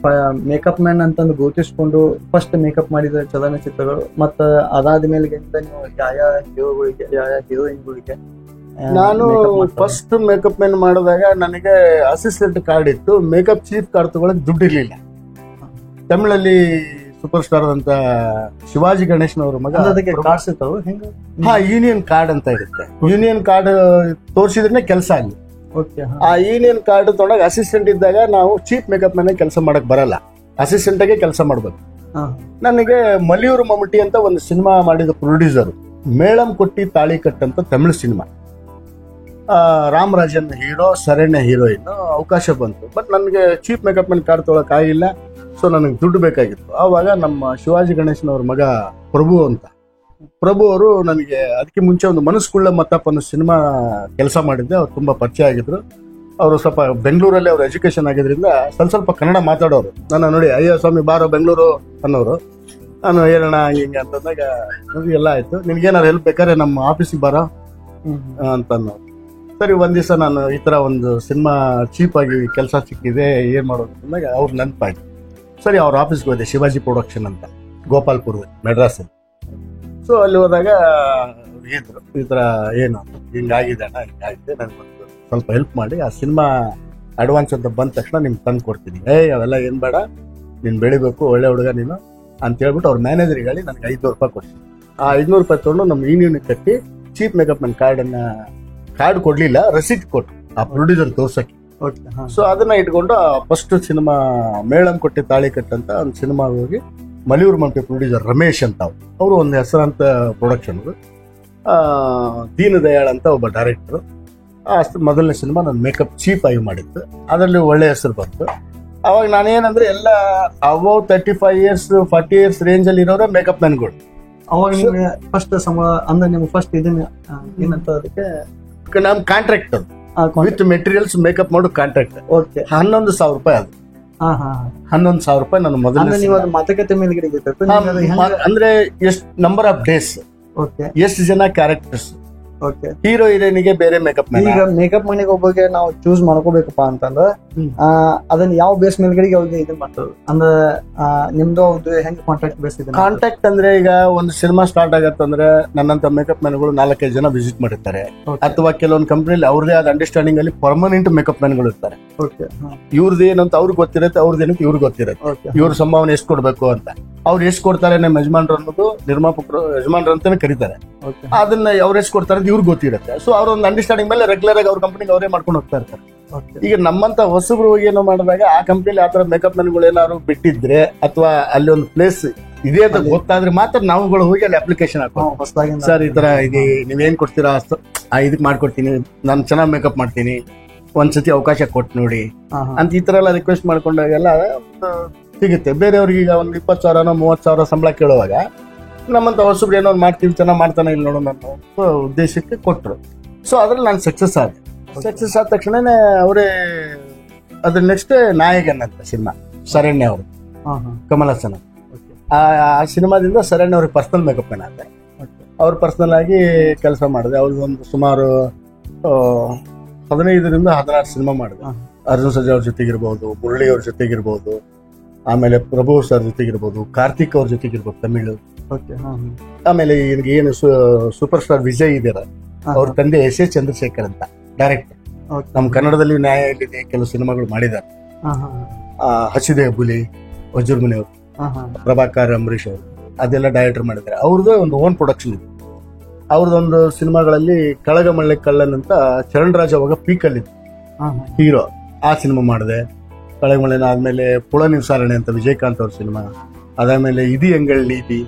ಮೇಕಪ್ ಮ್ಯಾನ್ ಅಂತಂದು ಗುರುತಿಸ್ಕೊಂಡು ಫಸ್ಟ್ ಮೇಕಪ್ ಮಾಡಿದ ಚಲನಚಿತ್ರಗಳು, ಮತ್ತ ಅದಾದ ಮೇಲೆ ನೀವು ಯಾವ ಹೀರೋಗಳಿಗೆ ಯಾವ ಹೀರೋಯಿನ್ಗಳಿಗೆ ನಾನು ಫಸ್ಟ್ ಮೇಕಪ್ ಮ್ಯಾನ್ ಮಾಡಿದಾಗ ನನಗೆ ಅಸಿಸ್ಟೆಂಟ್ ಕಾರ್ಡ್ ಇತ್ತು, ಮೇಕಪ್ ಚೀಫ್ ಕಾರ್ಡ್ ತಗೊಳಕ್ ದುಡ್ಡು ಇರ್ಲಿಲ್ಲ. ತಮಿಳಲ್ಲಿ ಸೂಪರ್ ಸ್ಟಾರ್ ಅಂತ ಶಿವಾಜಿ ಗಣೇಶನವ್ರ ಮಗ, ಅದಕ್ಕೆ ಕಾರ್ಡ್ಸ್ ಇರ್ತಾವ ಹೆಂಗ? ಹಾ, ಯೂನಿಯನ್ ಕಾರ್ಡ್ ಅಂತ ಇರುತ್ತೆ. ಯೂನಿಯನ್ ಕಾರ್ಡ್ ತೋರಿಸಿದ್ರೆ ಕೆಲಸ ಅಲ್ಲಿ. ಆ ಯೂನಿಯನ್ ಕಾರ್ಡ್ ತೊಗೊಂಡಾಗ ಅಸಿಸ್ಟೆಂಟ್ ಇದ್ದಾಗ ನಾವು ಚೀಫ್ ಮೇಕಪ್ ಮ್ಯಾನ್ ಕೆಲಸ ಮಾಡಕ್ ಬರಲ್ಲ, ಅಸಿಸ್ಟೆಂಟ್ ಆಗಿ ಕೆಲಸ ಮಾಡ್ಬೇಕು. ನನಗೆ ಮಲಿಯೂರು ಮಮ್ಮಟಿ ಅಂತ ಒಂದು ಸಿನಿಮಾ ಮಾಡಿದ ಪ್ರೊಡ್ಯೂಸರ್, ಮೇಳಂ ಕೊಟ್ಟಿ ತಾಳಿ ಕಟ್ ಅಂತ Tamil cinema, Ramarajan hero, Sharanya heroine, ಅವಕಾಶ ಬಂತು. ಬಟ್ ನನಗೆ chief makeup man card Tughlaq ಆಗಿಲ್ಲ. ಸೊ ನನಗೆ ದುಡ್ಡು ಬೇಕಾಗಿತ್ತು. ಆವಾಗ ನಮ್ಮ ಶಿವಾಜಿ ಗಣೇಶನವ್ರ ಮಗ ಪ್ರಭು ಅಂತ, ಪ್ರಭು ಅವರು ನನಗೆ ಅದಕ್ಕೆ ಮುಂಚೆ ಒಂದು ಮನಸ್ಸುಳ್ಳ ಮತ್ತಪ್ಪ ಅನ್ನೋ ಸಿನಿಮಾ ಕೆಲಸ ಮಾಡಿದ್ದೆ. ಅವ್ರು ತುಂಬಾ ಪರಿಚಯ ಆಗಿದ್ರು. ಅವರು ಸ್ವಲ್ಪ ಬೆಂಗಳೂರಲ್ಲಿ ಅವ್ರ ಎಜುಕೇಶನ್ ಆಗಿದ್ರಿಂದ ಸ್ವಲ್ಪ ಕನ್ನಡ ಮಾತಾಡೋರು. ನನ್ನ ನೋಡಿ, ಅಯ್ಯೋ ಸ್ವಾಮಿ ಬಾರೋ ಬೆಂಗಳೂರು ಅನ್ನೋರು. ನಾನು ಹೇಳೋಣ ಹಿಂಗೆ ಅಂತಂದಾಗ ಎಲ್ಲ ಆಯ್ತು, ನಿನ್ಗೇನಾರು ಹೆಲ್ಪ್ ಬೇಕಾದ್ರೆ ನಮ್ಮ ಆಫೀಸಿಗೆ ಬಾರೋ ಅಂತ ಅನ್ನೋರು. ಸರಿ, ಒಂದ್ ದಿವಸ ನಾನು ಈ ತರ ಒಂದು ಸಿನಿಮಾ ಚೀಪ್ ಆಗಿ ಕೆಲಸ ಸಿಕ್ಕಿದೆ, ಏನ್ ಮಾಡೋದು ಅಂದಾಗ ಅವ್ರು ನೆನಪಾಯ್ತು. ಸರಿ, ಅವ್ರ ಆಫೀಸ್ಗೆ ಹೋದೆ, ಶಿವಾಜಿ ಪ್ರೊಡಕ್ಷನ್ ಅಂತ, ಗೋಪಾಲ್ಪುರ, ಮೆಡ್ರಾಸಲ್ಲಿ. ಸೊ ಅಲ್ಲಿ ಹೋದಾಗ ಇದ್ರು, ಈ ತರ ಏನು ಹಿಂಗಾಗಿದೆ ಅಣ್ಣ, ಹಿಂಗಾಗಿದೆ, ನನ್ಗೆ ಸ್ವಲ್ಪ ಹೆಲ್ಪ್ ಮಾಡಿ, ಆ ಸಿನಿಮಾ ಅಡ್ವಾನ್ಸ್ ಅಂತ ಬಂದ ತಕ್ಷಣ ನಿಮ್ಗೆ ತಂದು ಕೊಡ್ತೀನಿ. ಅವೆಲ್ಲ ಏನ್ ಬೇಡ, ನೀನ್ ಬೆಳಿಬೇಕು, ಒಳ್ಳೆ ಹುಡುಗ ನೀನು ಅಂತ ಹೇಳ್ಬಿಟ್ಟು ಅವ್ರ ಮ್ಯಾನೇಜರ್ಗೆ ಹೇಳಿ ನನಗೆ 500 ರೂಪಾಯಿ ಕೊಡ್ತೀನಿ. ಆ 500 ರೂಪಾಯಿ ತಗೊಂಡು ನಮ್ಮ ಯೂನಿಯನ್ ಕಟ್ಟಿ ಚೀಫ್ ಮೇಕಪ್ ಮ್ಯಾನ್ ಕಾರ್ಡ್ ಕೊಡ್ಲಿಲ್ಲ, ರಸೀಟ್ ಕೊಟ್ಟು ಆ ಪ್ರೊಡ್ಯೂಸರ್ ತೋರ್ಸಕ್ಕೆ. ಸೊ ಅದನ್ನ ಇಟ್ಕೊಂಡು ಫಸ್ಟ್ ಸಿನಿಮಾ ಮೇಳಂ ಕೊಟ್ಟಿ ತಾಳಿ ಕಟ್ ಅಂತ ಒಂದು ಸಿನಿಮಾ ಹೋಗಿ, ಮಲಿಯೂರು ಮಮ್ಮಟಿ ಪ್ರೊಡ್ಯೂಸರ್ ರಮೇಶ್ ಅಂತ ಅವರು ಒಂದು ಹೆಸರಾಂತ ಪ್ರೊಡಕ್ಷನ್, ದೀನ್ ದಯಾಳ್ ಅಂತ ಒಬ್ಬ ಡೈರೆಕ್ಟರ್. ಮೊದಲನೇ ಸಿನಿಮಾ ನಾನು ಮೇಕಪ್ ಚೀಪ್ ಆಗಿ ಮಾಡಿದ್ದು, ಅದರಲ್ಲಿ ಒಳ್ಳೆ ಹೆಸರು ಬಂತು. ಅವಾಗ ನಾನೇನಂದ್ರೆ ಎಲ್ಲ ಅಬೌವ್ 35 years 40 years ರೇಂಜ್ ಅಲ್ಲಿ ಇರೋರೆ ಮೇಕಪ್ ಮ್ಯಾನ್ಗಳು. ಅವಾಗ ನಿಮ್ಗೆ ಫಸ್ಟ್ ಅಂದ್ರೆ ನಿಮ್ಗೆ ಫಸ್ಟ್ ಇದನ್ನ ಏನಂತ ಅದಕ್ಕೆ ನಮ್ ಕಾಂಟ್ರಾಕ್ಟ್ ವಿತ್ ಮೆಟೀರಿಯಲ್ಸ್ ಮೇಕಪ್ ಮಾಡೋ ಕಾಂಟ್ರಾಕ್ಟ್. 11,000 ರೂಪಾಯಿ ಅದು. 11,000 ರೂಪಾಯಿ ನಾನು ಮೊದಲ ಮಾತುಕತೆ ಮೇಲೆ ಅಂದ್ರೆ ಎಷ್ಟು ನಂಬರ್ ಆಫ್ ಡೇಸ್, ಎಷ್ಟು ಜನ ಕ್ಯಾರೆಕ್ಟರ್ಸ್, ಹೀರೋ ಹೀರೋಯಿನ್ಗೆ ಬೇರೆ ಮೇಕಪ್ ಮ್ಯಾನ್. ಈಗ ಮೇಕಪ್ ಮನೆಗೆ ಒಬ್ಬಗೆ ನಾವು ಚೂಸ್ ಮಾಡ್ಕೋಬೇಕಪ್ಪ ಅಂತಂದ್ರ ಅದನ್ನ ಯಾವ ಬೇಸ್ ಮೇಲ್ಗಡೆಗೆ ಅವ್ರಿಗೆ ಇದನ್ನ ಮಾಡ್ತಾರೆ ಅಂದ್ರೆ ನಿಮ್ದು ಅವ್ರದ್ದು ಹೆಂಗ್ ಕಾಂಟ್ಯಾಕ್ಟ್ ಬೇಸ್ ಇದೆ? ಕಾಂಟ್ಯಾಕ್ಟ್ ಅಂದ್ರೆ ಈಗ ಒಂದು ಸಿನಿಮಾ ಸ್ಟಾರ್ಟ್ ಆಗತ್ತಂದ್ರೆ ನನ್ನಂತ ಮೇಕಪ್ ಮ್ಯಾನ್ಗಳು 4-5 ಜನ ವಿಸಿಟ್ ಮಾಡಿರ್ತಾರೆ, ಅಥವಾ ಕೆಲವೊಂದು ಕಂಪ್ನಿಲಿ ಅವ್ರದೇ ಆದ ಅಂಡರ್ಸ್ಟ್ಯಾಂಡಿಂಗ್ ಅಲ್ಲಿ ಪರ್ಮನೆಂಟ್ ಮೇಕಪ್ ಮ್ಯಾನ್ಗಳು ಇರ್ತಾರೆ. ಇವ್ರದ್ದು ಏನಂತ ಅವ್ರಿಗೆ ಗೊತ್ತಿರುತ್ತೆ, ಅವ್ರದ್ದು ಏನಂತ ಇವ್ರಿಗೆ ಗೊತ್ತಿರುತ್ತೆ, ಇವ್ರ ಸಂಭಾವನೆ ಎಷ್ಟು ಕೊಡ್ಬೇಕು ಅಂತ. ಅವ್ರು ಎಷ್ಟು ಕೊಡ್ತಾರೆ ನಮ್ಮ ಯಜಮಾನ್ರು ಅನ್ನೋದು ನಿರ್ಮಾಪಕರು ಯಜಮಾನ್ರು ಅಂತಾನೆ ಕರೀತಾರೆ. ಅದನ್ನ ಅವ್ರು ಎಷ್ಟು ಕೊಡ್ತಾರೆ ಅಂತ ಇವ್ರಿಗೆ ಗೊತ್ತಿರುತ್ತೆ. ಸೊ ಅವ್ರ ಒಂದು ಅಂಡರ್ಸ್ಟ್ಯಾಂಡಿಂಗ್ ಮೇಲೆ ರೆಗ್ಯುಲರ್ ಆಗಿ ಅವ್ರ ಕಂಪನಿಗೆ ಅವರೇ ಮಾಡ್ಕೊಂಡು ಹೋಗ್ತಾ ಇರ್ತಾರೆ. ಈಗ ನಮ್ಮಂತ ಹೊಸಬ್ರು ಏನೋ ಮಾಡಿದಾಗ ಆ ಕಂಪ್ನಿಲಿ ಆತರ ಮೇಕಪ್ ಮ್ಯಾನ್ಗಳು ಏನಾದ್ರು ಬಿಟ್ಟಿದ್ರೆ ಅಥವಾ ಅಲ್ಲಿ ಒಂದು ಪ್ಲೇಸ್ ಇದೆ ಅಂತ ಗೊತ್ತಾದ್ರೆ ಮಾತ್ರ ನಾವುಗಳು ಹೋಗಿ ಅಲ್ಲಿ ಅಪ್ಲಿಕೇಶನ್ ಹಾಕೋ, ಸರ್ ಈ ತರ ಇದೆ, ನೀವೇನ್ ಕೊಡ್ತೀರಾ ಇದಕ್ ಮಾಡ್ಕೊಡ್ತೀನಿ, ನಾನು ಚೆನ್ನಾಗಿ ಮೇಕಪ್ ಮಾಡ್ತೀನಿ, ಒಂದ್ಸತಿ ಅವಕಾಶ ಕೊಟ್ಟು ನೋಡಿ ಅಂತ ಈ ತರ ಎಲ್ಲ ರಿಕ್ವೆಸ್ಟ್ ಮಾಡ್ಕೊಂಡಾಗೆಲ್ಲ ಸಿಗುತ್ತೆ. ಬೇರೆಯವ್ರಿಗೆ ಈಗ ಒಂದು 20,000 30,000 ಸಂಬಳ ಕೇಳುವಾಗ ನಮ್ಮಂತ ಹೊಸಬ್ರು ಏನೋ ಮಾಡ್ತೀವಿ, ಚೆನ್ನಾಗಿ ಮಾಡ್ತಾನೆ ಇಲ್ಲಿ ನೋಡೋಣ ಅನ್ನೋ ಉದ್ದೇಶಕ್ಕೆ ಕೊಟ್ಟರು. ಸೊ ಅದ್ರಲ್ಲಿ ನಾನು ಸಕ್ಸಸ್ ಆದ ತಕ್ಷಣನೇ ಅವರೇ ಅದ್ರ ನೆಕ್ಸ್ಟ್ ನಾಯಕನ್ ಅಂತ ಸಿನಿಮಾ, ಶರಣ್ಯ ಅವರು, ಕಮಲ್ ಹಾಸನ್. ಆ ಸಿನಿಮಾದಿಂದ ಶರಣ್ಯ ಅವ್ರಿಗೆ ಪರ್ಸನಲ್ ಮೇಕಪ್ ಮ್ಯಾನ್ ಆದ. ಅವ್ರು ಪರ್ಸನಲ್ ಆಗಿ ಕೆಲಸ ಮಾಡಿದೆ. ಅವ್ರಿಗೆ ಒಂದು ಸುಮಾರು 15ರಿಂದ 16 ಸಿನಿಮಾ ಮಾಡಿದೆ. ಅರ್ಜುನ್ ಸರ್ಜಾ ಅವ್ರ ಜೊತೆಗಿರ್ಬೋದು, ಮುರಳಿ ಅವ್ರ ಜೊತೆಗಿರ್ಬೋದು, ಆಮೇಲೆ ಪ್ರಭು ಸರ್ ಜೊತೆಗಿರ್ಬೋದು, ಕಾರ್ತಿಕ್ ಅವ್ರ ಜೊತೆಗಿರ್ಬೋದು ತಮಿಳು. ಆಮೇಲೆ ಏನು ಸೂಪರ್ ಸ್ಟಾರ್ ವಿಜಯ್ ಇದಾರೆ, ಅವ್ರ ತಂದೆ ಎಸ್ ಎ ಚಂದ್ರಶೇಖರ್ ಅಂತ ಡೈರೆಕ್ಟರ್. ನಮ್ಮ ಕನ್ನಡದಲ್ಲಿ ನ್ಯಾಯ ಇಲ್ಲಿದೆ ಕೆಲವು ಸಿನಿಮಾಗಳು ಮಾಡಿದ್ದಾರೆ. ಹಸಿದೆ ಹುಲಿ, ವಜ್ರ ಮುನಿ ಅವರು, ಪ್ರಭಾಕರ್, ಅಂಬರೀಶ್ ಅವರು, ಅದೆಲ್ಲ ಡೈರೆಕ್ಟರ್ ಮಾಡಿದ್ದಾರೆ. ಅವ್ರದ್ದು ಒಂದು ಓನ್ ಪ್ರೊಡಕ್ಷನ್ ಇದೆ. ಅವ್ರದ್ದೊಂದು ಸಿನಿಮಾಗಳಲ್ಲಿ ಕಳಗ ಮಳ್ಳೆ ಕಳ್ಳನ್ ಅಂತ ಚರಣ್ ರಾಜ್ ಅವಾಗ ಪೀಕಲ್ಲಿದ್ದು ಹೀರೋ, ಆ ಸಿನಿಮಾ ಮಾಡಿದೆ. ಕಳಗ ಮಳ್ಳೆನ ಆದ್ಮೇಲೆ ಪುಳ ನಿವಾರಣೆ ಅಂತ ವಿಜಯಕಾಂತ್ ಅವ್ರ ಸಿನಿಮಾ, ಅದಾದ್ಮೇಲೆ ಇದಿ ಎಂಗಳ್ ನೀತಿ,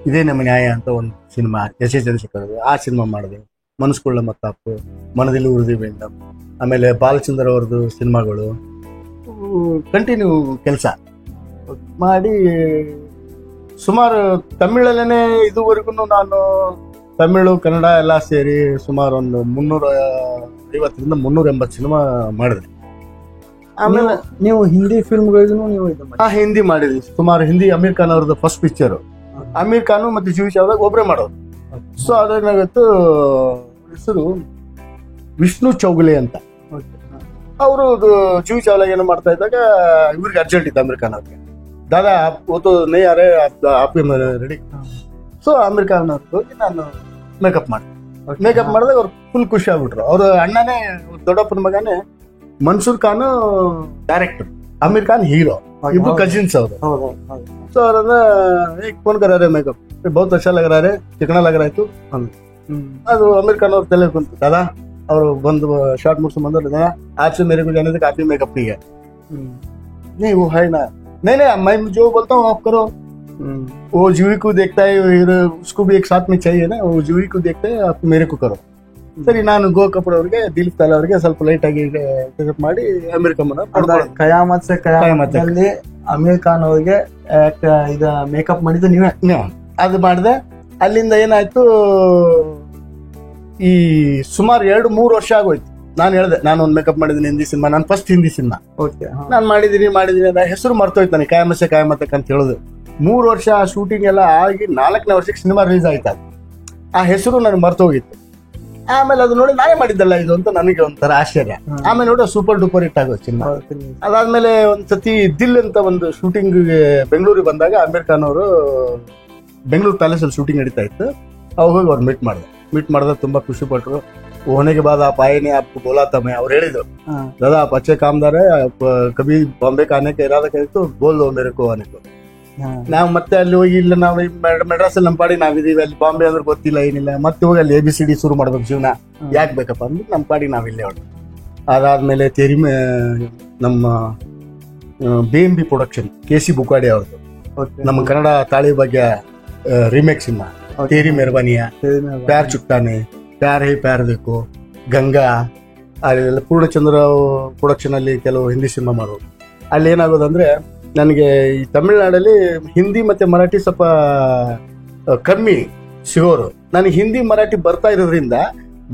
ಇದೇ ನಮ್ಮ ನ್ಯಾಯ ಅಂತ ಒಂದು ಸಿನಿಮಾ ಎಸ್ ಎ ಚಂದ್ರಶೇಖರ್, ಆ ಸಿನಿಮಾ ಮಾಡಿದೆ. ಮನಸ್ಸುಳ್ಳ ಮತ್ತಾಪು, ಮನದಲ್ಲಿ ಉಳಿದಿ ಬೇಂಡ, ಆಮೇಲೆ ಬಾಲಚಂದ್ರ ಅವ್ರದ್ದು ಸಿನಿಮಾಗಳು ಕಂಟಿನ್ಯೂ ಕೆಲಸ ಮಾಡಿ ಸುಮಾರು ತಮಿಳಲ್ಲೇನೆ ಇದುವರೆಗೂ ನಾನು ತಮಿಳು ಕನ್ನಡ ಎಲ್ಲ ಸೇರಿ ಸುಮಾರು ಒಂದು 350ರಿಂದ 380 ಸಿನಿಮಾ ಮಾಡಿದೆ. ಆಮೇಲೆ ನೀವು ಹಿಂದಿ ಫಿಲ್ಮ್ಗಳಿಗೂ ನೀವು ಹಿಂದಿ ಮಾಡಿದ್ವಿ ಸುಮಾರು. ಹಿಂದಿ ಅಮೀರ್ ಖಾನ್ ಅವ್ರದ್ದು ಫಸ್ಟ್ ಪಿಕ್ಚರ್ ಅಮೀರ್ ಖಾನ್ ಮತ್ತೆ ಜೂಹಿ ಚಾವ್ಲಾ ಒಬ್ಬರೇ ಮಾಡೋರು. ಸೊ ಅದೇನಾಗತ್ತು, ಹೆಸರು ವಿಷ್ಣು ಚೌಗುಲೆ ಅಂತ. ಅವರು ಜೂಹಿ ಚಾವ್ಲಾ ಏನು ಮಾಡ್ತಾ ಇದ್ದಾಗ ಇವ್ರಿಗೆ ಅರ್ಜೆಂಟ್ ಇತ್ತು ಅಮೀರ್ ಖಾನ್ ಅವ್ರಿಗೆ, ದಾದಾ ಓತೋ ನೈ ಯಾರೇ ಆಪ್ ರೆಡಿ. ಸೊ ಅಮೀರ್ ಖಾನ್ ಅವ್ರಿಗೆ ಹೋಗಿ ನಾನು ಮೇಕಪ್ ಮಾಡಿದೆ. ಮೇಕಪ್ ಮಾಡಿದಾಗ ಅವ್ರು ಫುಲ್ ಖುಷಿ ಆಗ್ಬಿಟ್ರು. ಅವ್ರ ಅಣ್ಣನೇ, ದೊಡ್ಡಪ್ಪನ ಮಗನೇ ಮನ್ಸೂರ್ ಖಾನ್ ಡೈರೆಕ್ಟರ್, ಅಮೀರ್ ಖಾನ್ ಹೀರೋ, ಇಬ್ರು ಕಜಿನ್ಸ್ ಅವರು. ಸೊ ಅವ್ರನ್ನ ಫೋನ್ ಕರಾರೆ ಮೇಕಪ್ ಬಹುತ್ ಅಚ್ಚಾ ಲಗ ರहा है, ಚಿಕಣ ಲಗ रहा है तू. ಅದು ಅಮೀರ್ ಖಾನ್ ಅವ್ರ ತಲೆ ಕುಂತು, ದಾದಾ ಅವರು ಬಂದು ಶಾರ್ಟ್ ಮುಗಿಸ್ ಬಂದ್ರು, ದಾದಾ आज से मेरे को जाने से काफी मेकअप नहीं है. नहीं वो है ना, नहीं नहीं मैं जो बोलता हूँ आप करो. वो जूही को देखता है, उसको भी एक साथ में चाहिए ना, वो जूही को देखता है, आप मेरे को करो. ಸರಿ, ನಾನು ಗೋ ಕಪೂರ್ ಅವ್ರಿಗೆ, ದಿಲೀಪ್ ತಾಲ್ ಅವ್ರಿಗೆ ಸ್ವಲ್ಪ ಲೈಟ್ ಆಗಿ ಮೇಕಪ್ ಮಾಡಿ ಅಮೀರ್ ಖಾನ್ ಕಯಾಮತ್ ಸೆ ಕಯಾಮತ್ ಅಲ್ಲಿ ಅಮೀರ್ ಖಾನ್ ಅವ್ರಿಗೆ ಇದು ಮೇಕಪ್ ಮಾಡಿದ್ದು ನೀವೇ? ಅದು ಮಾಡಿದೆ. ಅಲ್ಲಿಂದ ಏನಾಯ್ತು, ಈ ಸುಮಾರು 2-3 ವರ್ಷ ಆಗೋಯ್ತು. ನಾನು ಹೇಳಿದೆ, ನಾನು ಒಂದು ಮೇಕಪ್ ಮಾಡಿದ್ದೀನಿ ಹಿಂದಿ ಸಿನಿಮಾ, ನಾನು ಫಸ್ಟ್ ಹಿಂದಿ ಸಿನಿಮಾ ನಾನು ಮಾಡಿದೀನಿ ಅದ ಹೆಸರು ಮರ್ತೋಯ್ತು ನನಗೆ, ಕಯಾಮತ್ ಕಯಾಮತ್ ಅಂತ ಹೇಳುದು. 3 ವರ್ಷ ಶೂಟಿಂಗ್ ಎಲ್ಲ ಆಗಿ 4ನೇ ವರ್ಷಕ್ಕೆ ಸಿನಿಮಾ ರಿಲೀಸ್ ಆಯ್ತು. ಆ ಹೆಸರು ನನಗೆ ಮರ್ತೋಗಿತ್ತು. ಆಮೇಲೆ ಅದು ನೋಡಿ ನಾನೇ ಮಾಡಿದ್ದಲ್ಲ ಇದು ಅಂತ ನನಗೆ ಒಂಥರ ಆಶ್ಚರ್ಯ. ಆಮೇಲೆ ನೋಡಿ ಸೂಪರ್ ಡೂಪರ್ ಹಿಟ್ ಆಗೋದು ಸಿನಿಮಾ. ಅದಾದ್ಮೇಲೆ ಒಂದ್ಸತಿ ದಿಲ್ ಅಂತ ಒಂದು ಶೂಟಿಂಗ್ ಬೆಂಗಳೂರಿಗೆ ಬಂದಾಗ ಅಮೀರ್ ಖಾನ್ ಅವರು ಬೆಂಗಳೂರು ಪ್ಯಾಲೇಸ್ ಅಲ್ಲಿ ಶೂಟಿಂಗ್ ನಡೀತಾ ಇತ್ತು. ಅವಾಗ ಹೋಗಿ ಅವ್ರು ಮೀಟ್ ಮಾಡಿದಾಗ ತುಂಬಾ ಖುಷಿ ಪಟ್ರು. ಹೋನೆಗೆ ಬಾದ आप आए नहीं, आपको बोला था मैं. ಅವ್ರು ಹೇಳಿದ್ರು, दादा आप अच्छे कामदार है, कभी बॉम्बे का आने का इरादा करे तो बोल दो मेरे को आने को. ನಾವು ಮತ್ತೆ ಅಲ್ಲಿ ಹೋಗಿ, ಇಲ್ಲ ನಾವು ಮೆಡ್ರಾಸ್ ಅಲ್ಲಿ ನಮ್ಮ ಪಾಡಿ ನಾವಿದೀವಿ, ಅಲ್ಲಿ ಬಾಂಬೆ ಅಂದ್ರೆ ಗೊತ್ತಿಲ್ಲ ಏನಿಲ್ಲ, ಮತ್ತೆ ಹೋಗಿ ಅಲ್ಲಿ ABCD ಶುರು ಮಾಡ್ಬೇಕು ಜೀವನ, ಯಾಕೆ ಬೇಕಪ್ಪ ಅಂದ್ಬಿಟ್ಟು ನಮ್ಮ ಪಾಡಿ ನಾವಿಲ್ಲೇ ಹೊರಟು. ಅದಾದ್ಮೇಲೆ ನಮ್ಮ BMB ಪ್ರೊಡಕ್ಷನ್, KC ಬುಕಾಡಿ ಅವ್ರದ್ದು, ನಮ್ಮ ಕನ್ನಡ ತಾಳಿ ಬಗ್ಗೆ ರಿಮೇಕ್ ಸಿನಿಮಾ ತೇರಿ ಮೆಹರ್ಬಾನಿಯ, ಪ್ಯಾರ್ ಚುಟ್ಟಾನೆ, ಪ್ಯಾರ್ ಹೈ ಪ್ಯಾರ್ ಬೇಕು, ಗಂಗಾ, ಅಲ್ಲೆಲ್ಲ ಪೂರ್ಣಚಂದ್ರ ಪ್ರೊಡಕ್ಷನ್ ಅಲ್ಲಿ ಕೆಲವು ಹಿಂದಿ ಸಿನಿಮಾ ಮಾಡೋದು. ಅಲ್ಲಿ ಏನಾಗೋದಂದ್ರೆ, ನನಗೆ ಈ ತಮಿಳ್ನಾಡಲ್ಲಿ ಹಿಂದಿ ಮತ್ತೆ ಮರಾಠಿ ಸ್ವಲ್ಪ ಕಮ್ಮಿ ಸಿಗೋರು. ನನಗೆ ಹಿಂದಿ ಮರಾಠಿ ಬರ್ತಾ ಇರೋದ್ರಿಂದ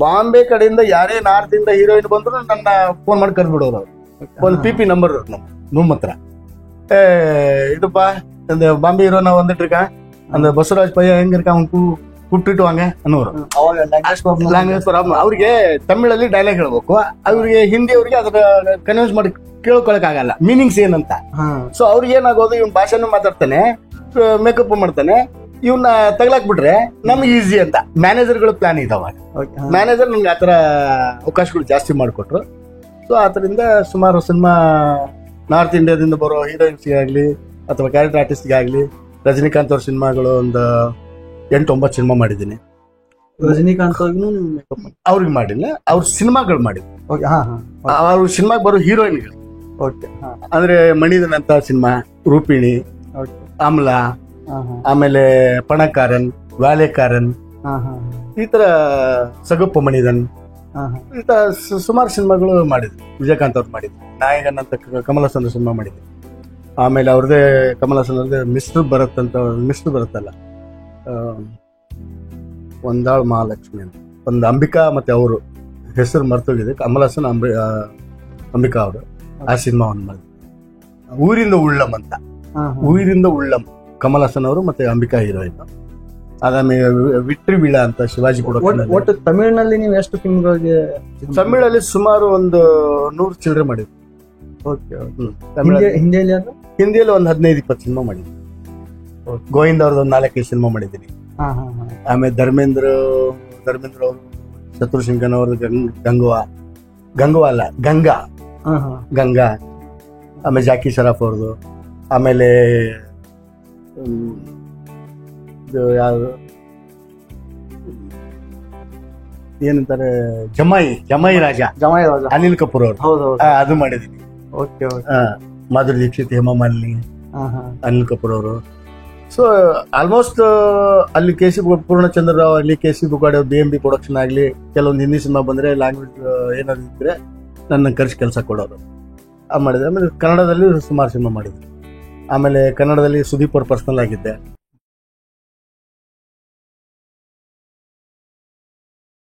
ಬಾಂಬೆ ಕಡೆಯಿಂದ ಯಾರೇ ನಾರ್ತ್ ಇಂದ ಹೀರೋಯಿನ್ ಬಂದ್ರು ನನ್ನ ಫೋನ್ ಮಾಡಿ ಕರ್ಬಿಡೋರು. ಅವ್ರು ಒಂದು PP ನಂಬರ್ ನಮ್ಮ ಹತ್ರ, இதுப்பா இந்த பாம்பே ஹீரோ நான் வந்துட்டு இருக்கேன், அந்த பசுராஜ் பையன் எங்க இருக்கான், அவன் கூப்பிட்டுட்டு வாங்க ಅನ್ನೋರು. Language problem. ಅವ್ರಿಗೆ ತಮಿಳಲ್ಲಿ ಡೈಲಾಗ್ ಹೇಳ್ಬೇಕು, ಅವ್ರಿಗೆ ಹಿಂದಿ ಅವ್ರಿಗೆ ಅದನ್ನ ಕನ್ವಿನ್ಸ್ ಮಾಡಿ ಕೇಳ್ಕೊಳಕ್ ಆಗಲ್ಲ ಮೀನಿಂಗ್ಸ್ ಏನಂತ. ಸೊ ಅವ್ರಿಗೆ ಏನಾಗೋದು, ಇವ್ನ ಭಾಷೆನೂ ಮಾತಾಡ್ತಾನೆ, ಮೇಕಪ್ ಮಾಡ್ತಾನೆ, ಇವನ್ನ ತಗ್ಲಾಕ್ ಬಿಟ್ರೆ ನಮ್ಗೆ ಈಸಿ ಅಂತ ಮ್ಯಾನೇಜರ್ಗಳು ಪ್ಲಾನ್ ಇದಾವ. ಮ್ಯಾನೇಜರ್ ನಮ್ಗೆ ಆತರ ಅವಕಾಶಗಳು ಜಾಸ್ತಿ ಮಾಡಿಕೊಟ್ರು. ಸೊ ಆತರಿಂದ ಸುಮಾರು ಸಿನಿಮಾ ನಾರ್ತ್ ಇಂಡಿಯಾದಿಂದ ಬರೋ ಹೀರೋಯಿನ್ಸ್ಗೆ ಆಗ್ಲಿ ಅಥವಾ ಕ್ಯಾರೆಕ್ಟರ್ ಆರ್ಟಿಸ್ಟ್ಗೆ ಆಗ್ಲಿ, ರಜನಿಕಾಂತ್ ಅವ್ರ ಸಿನಿಮಾಗಳು ಒಂದು 8-9 ಸಿನಿಮಾ ಮಾಡಿದ್ದೀನಿ. ರಜನಿಕಾಂತ್ ಅವ್ರಿಗೆ ಮಾಡಿಲ್ಲ, ಅವ್ರ ಸಿನಿಮಾಗಳು ಮಾಡಿದ್ವಿ. ಅವ್ರ ಸಿನಿಮಾಗೆ ಬರೋ ಹೀರೋಯಿನ್ಗಳು ಅಂದ್ರೆ ಮಣಿದನ್ ಅಂತ ಸಿನಿಮಾ, ರೂಪಿಣಿ, ಅಮ್ಲಾ, ಆಮೇಲೆ ಪಣಕಾರನ್, ವ್ಯಾಲೆಕಾರನ್, ಈ ತರ ಸಗಪ್ಪ ಮಣಿದನ್, ಈ ತರ ಸುಮಾರು ಸಿನಿಮಾಗಳು ಮಾಡಿದ್ವಿ. ವಿಜಯಕಾಂತ್ ಅವ್ರು ಮಾಡಿದ್ವಿ. ನಾಯಕನ್ ಅಂತ ಕಮಲ್ ಹಾಸನ್ ಸಿನಿಮಾ ಮಾಡಿದ್ವಿ. ಆಮೇಲೆ ಅವ್ರದೇ ಕಮಲ್ ಹಾಸನ್ ಅವ್ರದೇ ಮಿಸ್ಟರ್ ಭರತ್ ಅಂತ, ಮಿಸ್ಟರ್ ಭರತ್ ಅಲ್ಲ, ಒಂದಾಳ್ ಮಹಾಲಕ್ಷ್ಮಿ ಅಂತ ಒಂದು, ಅಂಬಿಕಾ ಮತ್ತೆ ಅವರು ಹೆಸರು ಮರ್ತೋಗಿದೆ, ಕಮಲ್ ಹಾಸನ್ ಅಂಬಿಕಾ ಅವರು ಆ ಸಿನಿಮಾ ಒಂದು ಮಾಡಿದ್ರು. ಊರಿಂದ ಉಳ್ಳಂ ಅಂತ, ಊರಿಂದ ಉಳ್ಳಂ, ಕಮಲ್ ಹಾಸನ್ ಅವರು ಮತ್ತೆ ಅಂಬಿಕಾ ಹೀರೋಯಿನ್. ಅದಾದ್ಮೇಲೆ ವಿಟ್ರಿ ವೀಳ ಅಂತ ಶಿವಾಜಿ ಕೂಡ. ಒಟ್ಟು ತಮಿಳಿನಲ್ಲಿ ನೀವು ಎಷ್ಟು ಫಿಲ್ಮ್ಗಳಿಗೆ? ತಮಿಳಲ್ಲಿ ಸುಮಾರು ಒಂದು 100 ಚಿಲ್ಲರೆ ಮಾಡಿದ್ವಿ. ಹಿಂದಿಯಲ್ಲಿ ಒಂದು 15-20 ಸಿನಿಮಾ ಮಾಡಿದ್ವಿ. ಗೋವಿಂದ ಅವ್ರದ್ದು ಒಂದು 4-5 ಸಿನಿಮಾ ಮಾಡಿದ್ದೀನಿ. ಆಮೇಲೆ ಧರ್ಮೇಂದ್ರ ಅವರು, ಶತ್ರುಶಂಕನ್ ಅವ್ರದ್ದು ಗಂಗುವಾ ಅಲ್ಲ ಗಂಗಾ, ಆಮೇಲೆ ಜಾಕಿ ಶರಾಫ್ ಅವ್ರದ್ದು, ಆಮೇಲೆ ಯಾವ್ದು ಏನಂತಾರೆ, ಜಮಾಯಿ ರಾಜ ಅನಿಲ್ ಕಪೂರ್ ಅವರು, ಅದು ಮಾಡಿದೀನಿ. ಮಾಧುರಿ ದೀಕ್ಷಿತ್, ಹೇಮಾ ಮಾಲಿನಿ, ಅನಿಲ್ ಕಪೂರ್ ಅವರು. ಸೊ ಆಲ್ಮೋಸ್ಟ್ ಅಲ್ಲಿ KC ಪೂರ್ಣಚಂದ್ರ ರಾವ್ ಅಲ್ಲಿ, KC ಬುಕಾಡಿ, BMB ಪ್ರೊಡಕ್ಷನ್ ಆಗ್ಲಿ, ಕೆಲವೊಂದು ಹಿಂದಿ ಸಿನಿಮಾ ಬಂದ್ರೆ ಲ್ಯಾಂಗ್ವೇಜ್ ಏನಾದ್ರು ಇದ್ರೆ ನನ್ನ ಕರ್ಸಿ ಕೆಲಸ ಕೊಡೋರು ಮಾಡಿದೆ. ಆಮೇಲೆ ಕನ್ನಡದಲ್ಲಿ ಸುಮಾರು ಸಿನಿಮಾ ಮಾಡಿದ್ವಿ. ಆಮೇಲೆ ಕನ್ನಡದಲ್ಲಿ ಸುದೀಪ್ ಅವ್ರ ಪರ್ಸನಲ್ ಆಗಿದ್ದೆ.